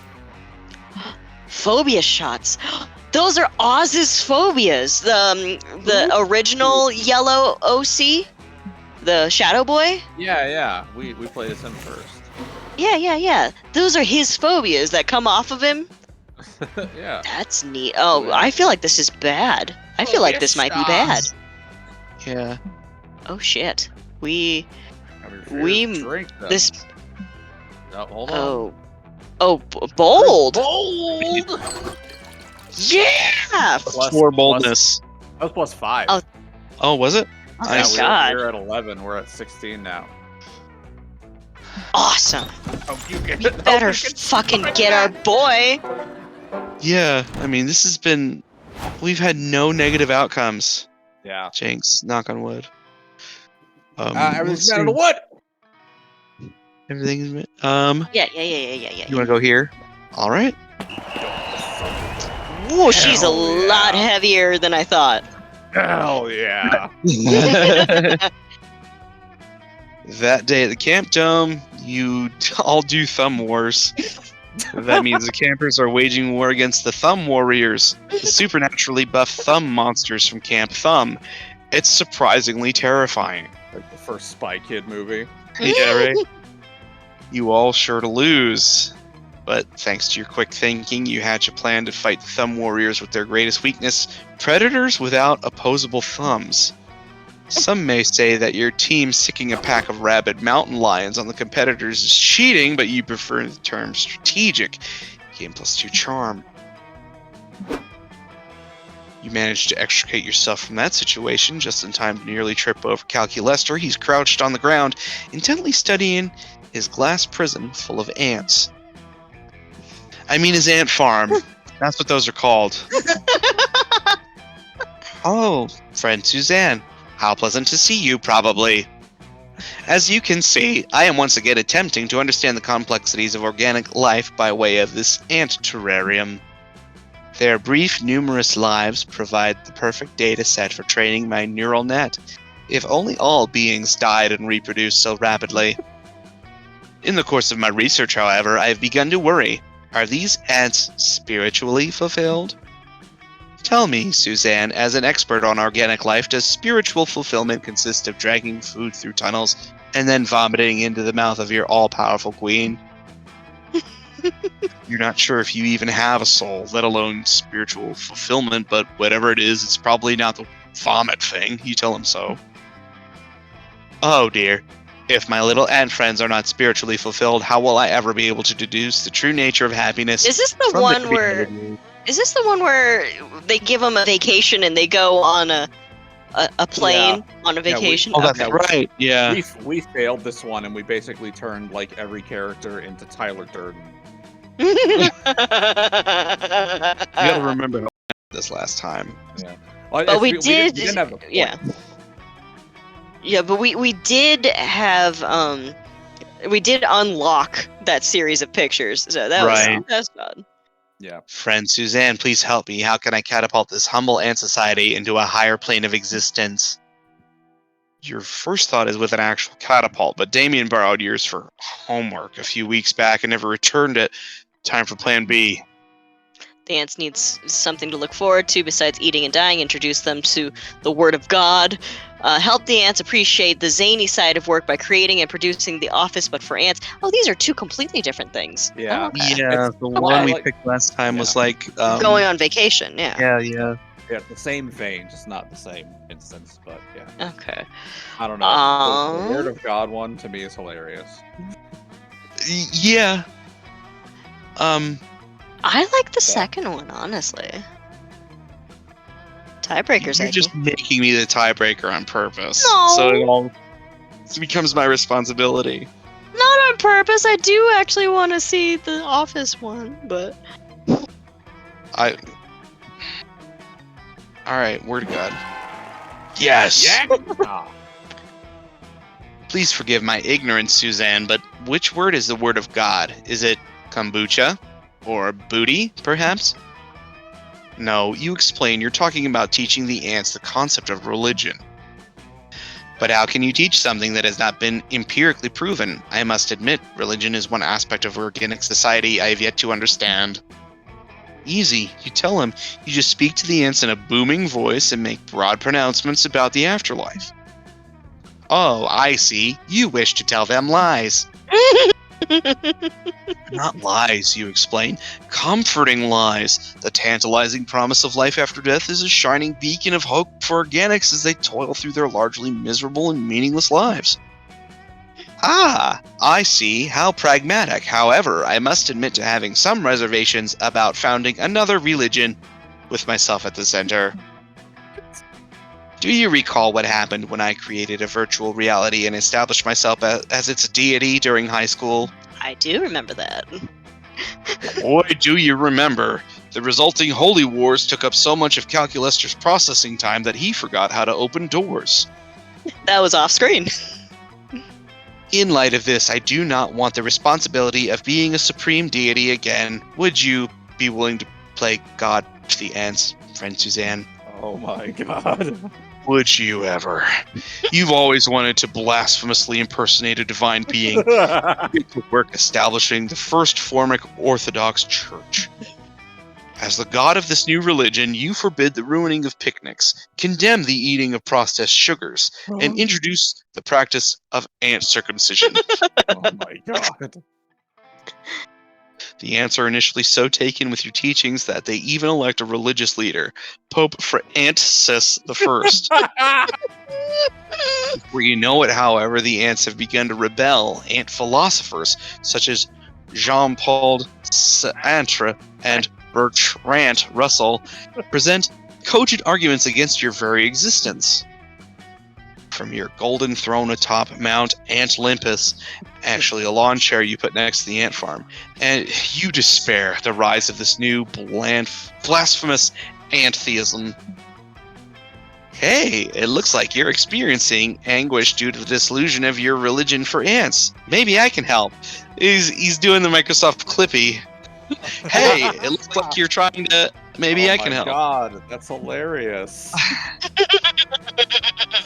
Phobia shots. Those are Oz's phobias. The original yellow OC, the Shadow Boy. Yeah. We played as him first. Yeah. Those are his phobias that come off of him. Yeah. That's neat. Oh, I feel like this is bad. I feel like this might be bad. Yeah. Oh shit. I mean, drink them. This. Oh, hold on. Bold. Bold. Yeah. For boldness. That was +5. Oh, Oh, was it? Oh yeah, Nice. my God. we're at 11. We're at 16 now. Awesome. Oh, you get We better fucking get our boy. Yeah. I mean, this has been. We've had no negative outcomes. Yeah. Jinx. Knock on wood. Everything's let's down to see. what? Everything's. Yeah. You want to go here? All right. Whoa, she's a Hell yeah. lot heavier than I thought. Hell yeah. That day at the camp dome, you all do thumb wars. That means the campers are waging war against the Thumb Warriors, the supernaturally buff thumb monsters from Camp Thumb. It's surprisingly terrifying. Like the first Spy Kid movie. Yeah, right? You all sure to lose. But thanks to your quick thinking, you hatch a plan to fight the Thumb Warriors with their greatest weakness, predators without opposable thumbs. Some may say that your team sicking a pack of rabid mountain lions on the competitors is cheating, but you prefer the term strategic. Game +2 charm. You manage to extricate yourself from that situation just in time to nearly trip over Calculester. He's crouched on the ground, intently studying his glass prison full of ants. I mean his ant farm. That's what those are called. Oh, friend Suzanne. How pleasant to see you, probably. As you can see, I am once again attempting to understand the complexities of organic life by way of this ant terrarium. Their brief, numerous lives provide the perfect data set for training my neural net, if only all beings died and reproduced so rapidly. In the course of my research, however, I have begun to worry. Are these ants spiritually fulfilled? Tell me, Suzanne, as an expert on organic life, does spiritual fulfillment consist of dragging food through tunnels and then vomiting into the mouth of your all-powerful queen? You're not sure if you even have a soul, let alone spiritual fulfillment, but whatever it is, it's probably not the vomit thing. You tell him so. Oh dear. If my little ant friends are not spiritually fulfilled, how will I ever be able to deduce the true nature of happiness? Is this the one where? Is this the one where they give them a vacation and they go on a plane on a vacation? Oh, that's Okay. right. Yeah. We failed this one, and we basically turned like every character into Tyler Durden. You gotta remember how this last time. Well, But we didn't did- have a point. Yeah, but we did have we did unlock that series of pictures, so that Right. was that's fun. Yeah. Friend Suzanne, please help me. How can I catapult this humble ant society into a higher plane of existence? Your first thought is with an actual catapult, but Damien borrowed yours for homework a few weeks back and never returned it. Time for plan B. The ants need something to look forward to besides eating and dying. Introduce them to the Word of God. Help the ants appreciate the zany side of work by creating and producing the office, but for ants. Oh, these are two completely different things. Yeah. Oh, okay. Yeah, It's- the okay. one we like- picked last time was Yeah. like Going on vacation, yeah. Yeah. Yeah, the same vein, just not the same instance, but yeah. Okay. I don't know. The Word of God one to me is hilarious. Yeah. I like the second one, honestly. Tiebreakers, You're Eggy. just making me the tiebreaker on purpose. No. So it becomes my responsibility. Not on purpose. I do actually want to see the Office one, but Alright, word of God. Yes! Ah, Please forgive my ignorance, Suzanne, but which word is the word of God? Is it kombucha? Or booty, perhaps? No, you explain. You're talking about teaching the ants the concept of religion. But how can you teach something that has not been empirically proven? I must admit, religion is one aspect of organic society I have yet to understand. Easy. You tell him. You just speak to the ants in a booming voice and make broad pronouncements about the afterlife. Oh, I see. You wish to tell them lies. Not lies, you explain. Comforting lies. The tantalizing promise of life after death is a shining beacon of hope for organics as they toil through their largely miserable and meaningless lives. Ah, I see. How pragmatic. However, I must admit to having some reservations about founding another religion with myself at the center. Do you recall what happened when I created a virtual reality and established myself as its deity during high school? I do remember that. Boy, do you remember. The resulting holy wars took up so much of Calculester's processing time that he forgot how to open doors. That was off screen. In light of this, I do not want the responsibility of being a supreme deity again. Would you be willing to play God to the ants, friend Suzanne? oh my god. Would you ever? You've always wanted to blasphemously impersonate a divine being. Get to work establishing the first Formic Orthodox Church. As the god of this new religion, you forbid the ruining of picnics, condemn the eating of processed sugars, and introduce the practice of ant circumcision. oh my god. The ants are initially so taken with your teachings that they even elect a religious leader, Pope Francis I. Before you know it, however, the ants have begun to rebel. Ant philosophers, such as Jean-Paul Sartre and Bertrand Russell, present cogent arguments against your very existence. From your golden throne atop Mount Ant Olympus, actually a lawn chair you put next to the ant farm, and you despair the rise of this new blasphemous ant-theism. Hey, it looks like you're experiencing anguish due to the disillusion of your religion for ants. Maybe I can help. He's doing the Microsoft Clippy. Hey, it looks like you're trying to. Maybe I can help. Oh my god, that's hilarious.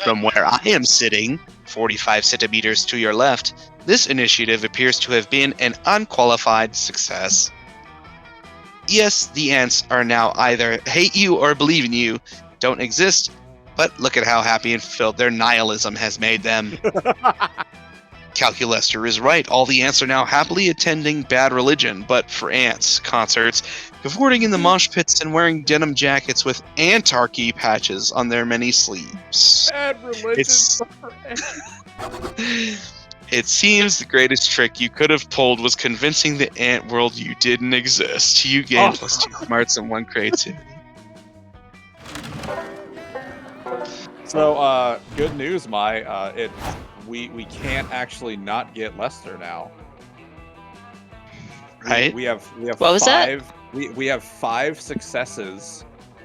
From where I am sitting, 45 centimeters to your left, this initiative appears to have been an unqualified success. Yes, the ants are now either hate you or believe in you, don't exist, but look at how happy and fulfilled their nihilism has made them. Calculester is right. All the ants are now happily attending Bad Religion, but for ants concerts, cavorting in the mosh pits and wearing denim jackets with Antarchy patches on their many sleeves. Bad religion. It's- It seems the greatest trick you could have pulled was convincing the ant world you didn't exist. You gain +2 smarts and 1 creativity. So, good news, we can't actually not get Lester now. Right? We have What was that? We have 5 successes,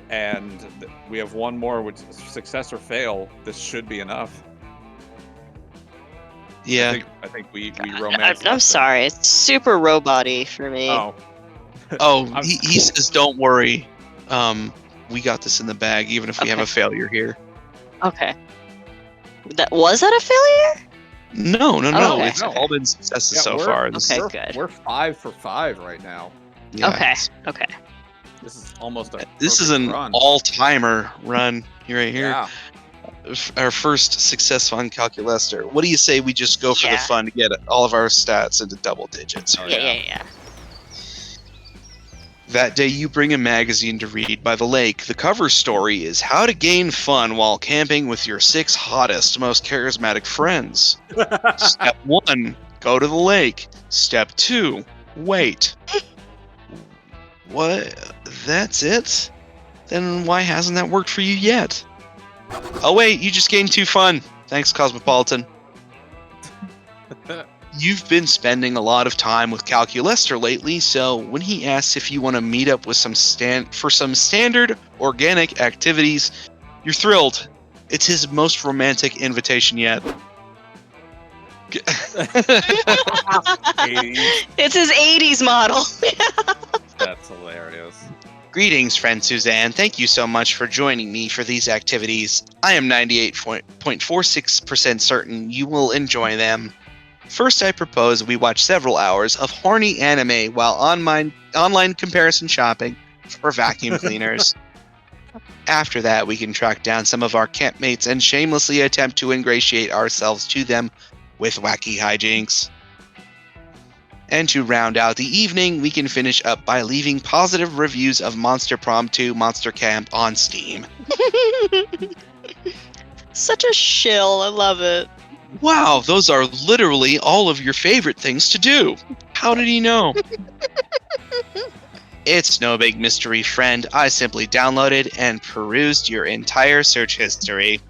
and we have 1 more, which is success or fail. This should be enough. Yeah. I think we romance. I'm sorry. It's super robot-y for me. Oh, Oh, I'm- he says, don't worry. We got this in the bag, even if we have Okay. a failure here. Okay. Was that a failure? No. Okay. It's all been successes Yeah, so we're- far. Okay. we're, good. We're 5 for 5 right now. Yeah, Okay. Okay. This is almost a. This is perfect an run. all-timer run right here. Yeah. Our first success on Calculester. What do you say we just go for the Yeah. fun to get all of our stats into double digits? Oh, Yeah. That day you bring a magazine to read by the lake. The cover story is How to Gain Fun While Camping with Your 6 Hottest, Most Charismatic Friends. Step 1, go to the lake. Step 2, wait. What? That's it? Then why hasn't that worked for you yet? Oh wait, you just gained 2 fun. Thanks, Cosmopolitan. You've been spending a lot of time with Calculester lately, so when he asks if you want to meet up with some standard organic activities, you're thrilled. It's his most romantic invitation yet. 80s. It's his 80s model. That's hilarious. Greetings, friend Suzanne. Thank you so much for joining me for these activities. I am 98.46% certain you will enjoy them. First, I propose we watch several hours of horny anime while online comparison shopping for vacuum cleaners. After that, we can track down some of our campmates and shamelessly attempt to ingratiate ourselves to them with wacky hijinks. And to round out the evening, we can finish up by leaving positive reviews of Monster Prom 2 Monster Camp on Steam. Such a shill. I love it. Wow, those are literally all of your favorite things to do. How did he know? It's no big mystery, friend. I simply downloaded and perused your entire search history.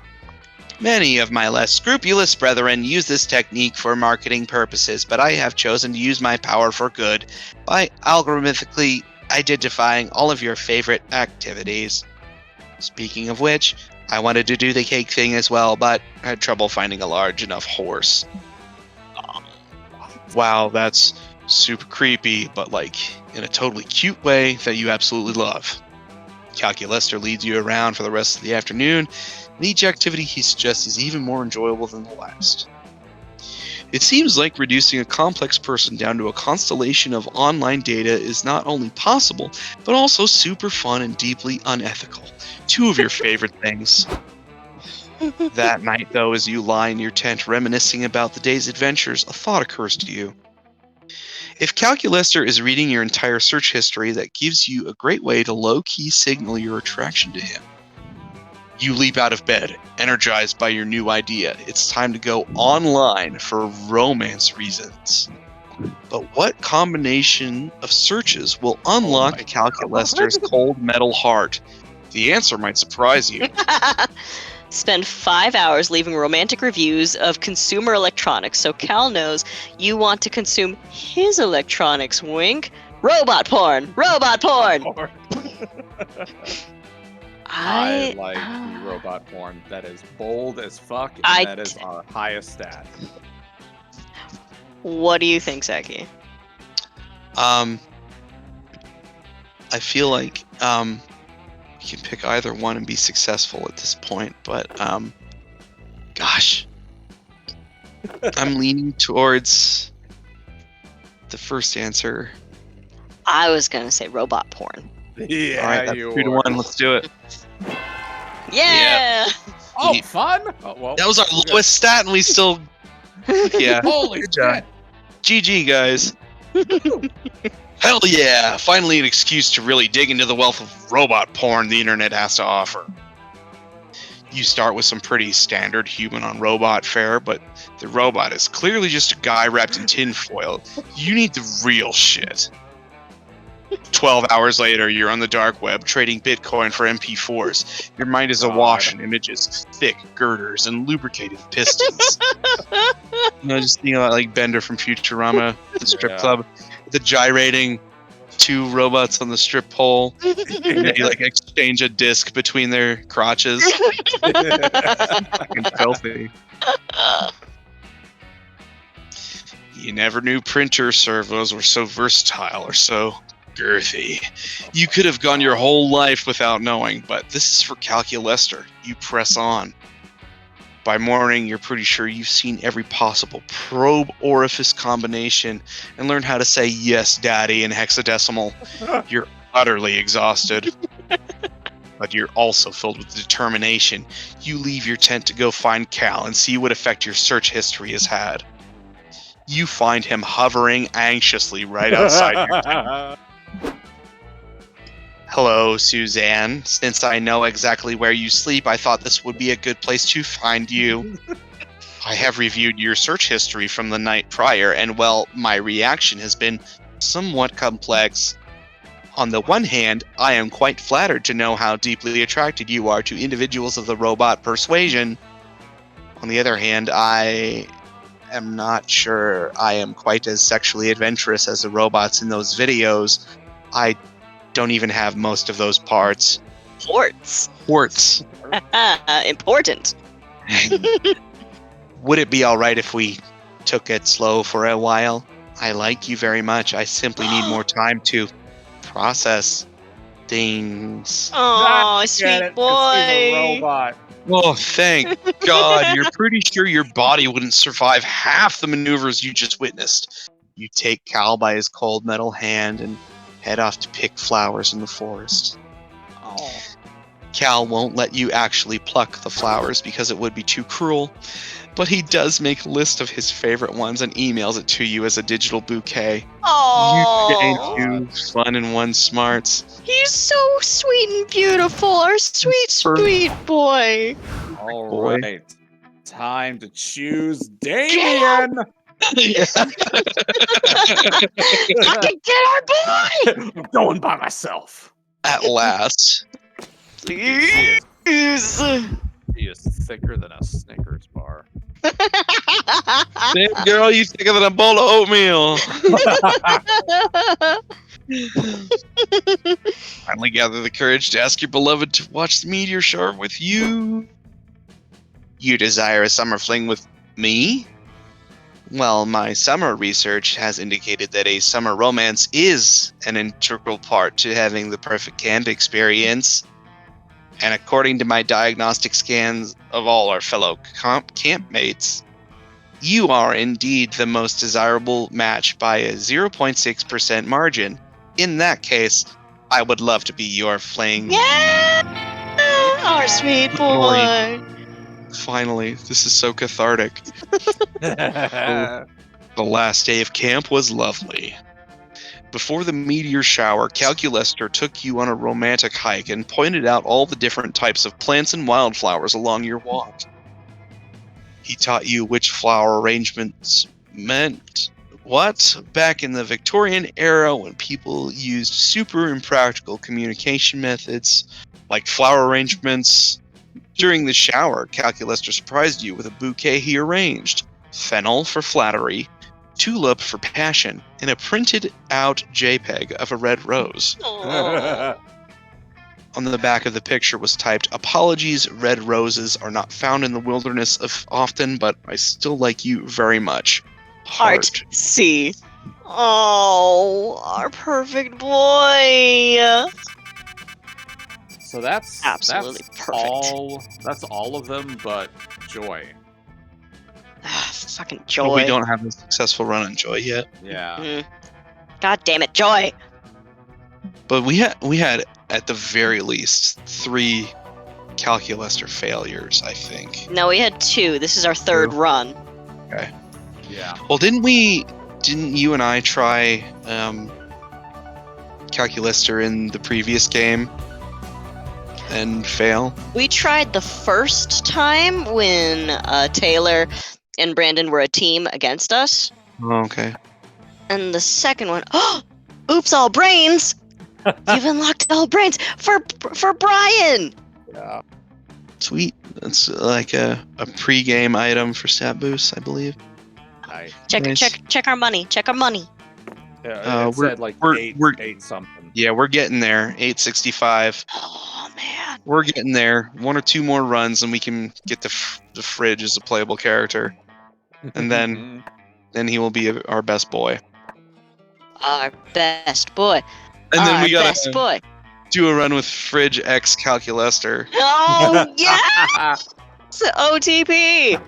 Many of my less scrupulous brethren use this technique for marketing purposes, but I have chosen to use my power for good by algorithmically identifying all of your favorite activities. Speaking of which, I wanted to do the cake thing as well, but I had trouble finding a large enough horse. Wow, that's super creepy, but like in a totally cute way that you absolutely love. Calculester leads you around for the rest of the afternoon, and each activity he suggests is even more enjoyable than the last. It seems like reducing a complex person down to a constellation of online data is not only possible, but also super fun and deeply unethical. 2 of your favorite things. That night, though, as you lie in your tent reminiscing about the day's adventures, a thought occurs to you. If Calculester is reading your entire search history, that gives you a great way to low-key signal your attraction to him. You leap out of bed, energized by your new idea. It's time to go online for romance reasons. But what combination of searches will unlock my Calculester's cold metal heart? The answer might surprise you. Spend 5 hours leaving romantic reviews of consumer electronics so Cal knows you want to consume his electronics, wink. Robot porn! Robot porn! I like the robot porn. That is bold as fuck, and that is our highest stat. What do you think, Seki? I feel like you can pick either one and be successful at this point, but gosh, I'm leaning towards the first answer. I was gonna say robot porn. Yeah, All right, that's you 2-1. Let's do it. Yeah! Oh, fun! Oh, well, That was our lowest stat, and we still. Yeah. Holy Good job. shit! GG, guys. Hell yeah! Finally, an excuse to really dig into the wealth of robot porn the internet has to offer. You start with some pretty standard human on robot fare, but the robot is clearly just a guy wrapped in tinfoil. You need the real shit. 12 hours later, you're on the dark web trading Bitcoin for MP4s. Your mind is awash in images, thick girders, and lubricated pistons. Just thinking about like Bender from Futurama, the strip club, the gyrating two robots on the strip pole. And they like exchange a disc between their crotches. Fucking filthy. You never knew printer servos were so versatile or so girthy. You could have gone your whole life without knowing, but this is for Calculester. You press on. By morning, you're pretty sure you've seen every possible probe orifice combination and learned how to say yes, daddy in hexadecimal. You're utterly exhausted. But you're also filled with determination. You leave your tent to go find Cal and see what effect your search history has had. You find him hovering anxiously right outside your tent. Hello, Suzanne. Since I know exactly where you sleep, I thought this would be a good place to find you. I have reviewed your search history from the night prior, and well, my reaction has been somewhat complex. On the one hand, I am quite flattered to know how deeply attracted you are to individuals of the robot persuasion. On the other hand, I am not sure I am quite as sexually adventurous as the robots in those videos. I don't even have most of those parts. Ports. Important. Would it be alright if we took it slow for a while? I like you very much. I simply need more time to process things. Oh, sweet boy. He's a robot. Oh, thank God. You're pretty sure your body wouldn't survive half the maneuvers you just witnessed. You take Cal by his cold metal hand and head off to pick flowers in the forest. Oh. Cal won't let you actually pluck the flowers because it would be too cruel, but he does make a list of his favorite ones and emails it to you as a digital bouquet. Oh, You gain 2 fun and 1 smarts. he's so sweet and beautiful. Our sweet boy. All Boy. right. Time to choose Damien. Yeah. I can get our boy. I'm going by myself. At last. He Please. is thicker than a Snickers bar. Damn, girl, you thicker than a bowl of oatmeal. Finally gather the courage to ask your beloved to watch the meteor shower with you. You desire a summer fling with me? Well, my summer research has indicated that a summer romance is an integral part to having the perfect camp experience. And according to my diagnostic scans of all our fellow campmates, you are indeed the most desirable match by a 0.6% margin. In that case, I would love to be your fling. Yeah, our sweet boy. Finally, this is so cathartic. The last day of camp was lovely. Before the meteor shower, Calculester took you on a romantic hike and pointed out all the different types of plants and wildflowers along your walk. He taught you which flower arrangements meant What? Back in the Victorian era, when people used super impractical communication methods like flower arrangements, during the shower, Calculester surprised you with a bouquet he arranged. Fennel for flattery, tulip for passion, and a printed out JPEG of a red rose. Oh. On the back of the picture was typed, "Apologies, red roses are not found in the wilderness often, but I still like you very much. Heart C. Oh, our perfect boy. So that's Absolutely perfect. That's all of them, but Joy. Fucking But Joy. we don't have a successful run on Joy yet. Yeah. Mm. God damn it, Joy. But we had at the very least 3 Calculester failures, I think. No, we had 2. This is our 3rd run. Yeah. Well, didn't you and I try Calculester in the previous game and fail? We tried the first time when Taylor and Brandon were a team against us. Oh, okay. And the second one, oops, all brains! You've unlocked all brains for Brian! Yeah. Sweet. That's like a pre-game item for stat boosts, I believe. Nice. Check our money. Check our money. Yeah, it said like we're- 8 something. Yeah, we're getting there. 865. Oh, man. We're getting there. 1 or 2 more runs, and we can get the fridge as a playable character. And then he will be our best boy. Our best boy. And then our we gotta best boy. do a run with Fridge X Calculester. Oh, yeah! It's OTP!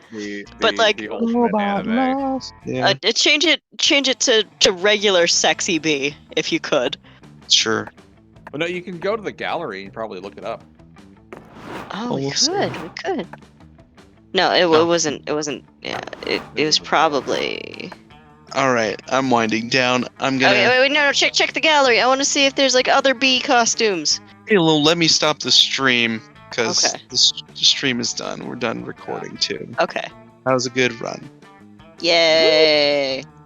But, like, the ultimate anime. Yeah, Change it to regular sexy B, if you could. sure. Well, no, you can go to the gallery and probably look it up. Oh, we we'll see. could. No, it No. wasn't. Yeah, it was probably. All right, I'm winding down. I'm gonna. Okay, wait, no, check the gallery. I want to see if there's like other B costumes. Hey, let me stop the stream because Okay. the stream is done. We're done recording too. Okay. That was a good run. Yay!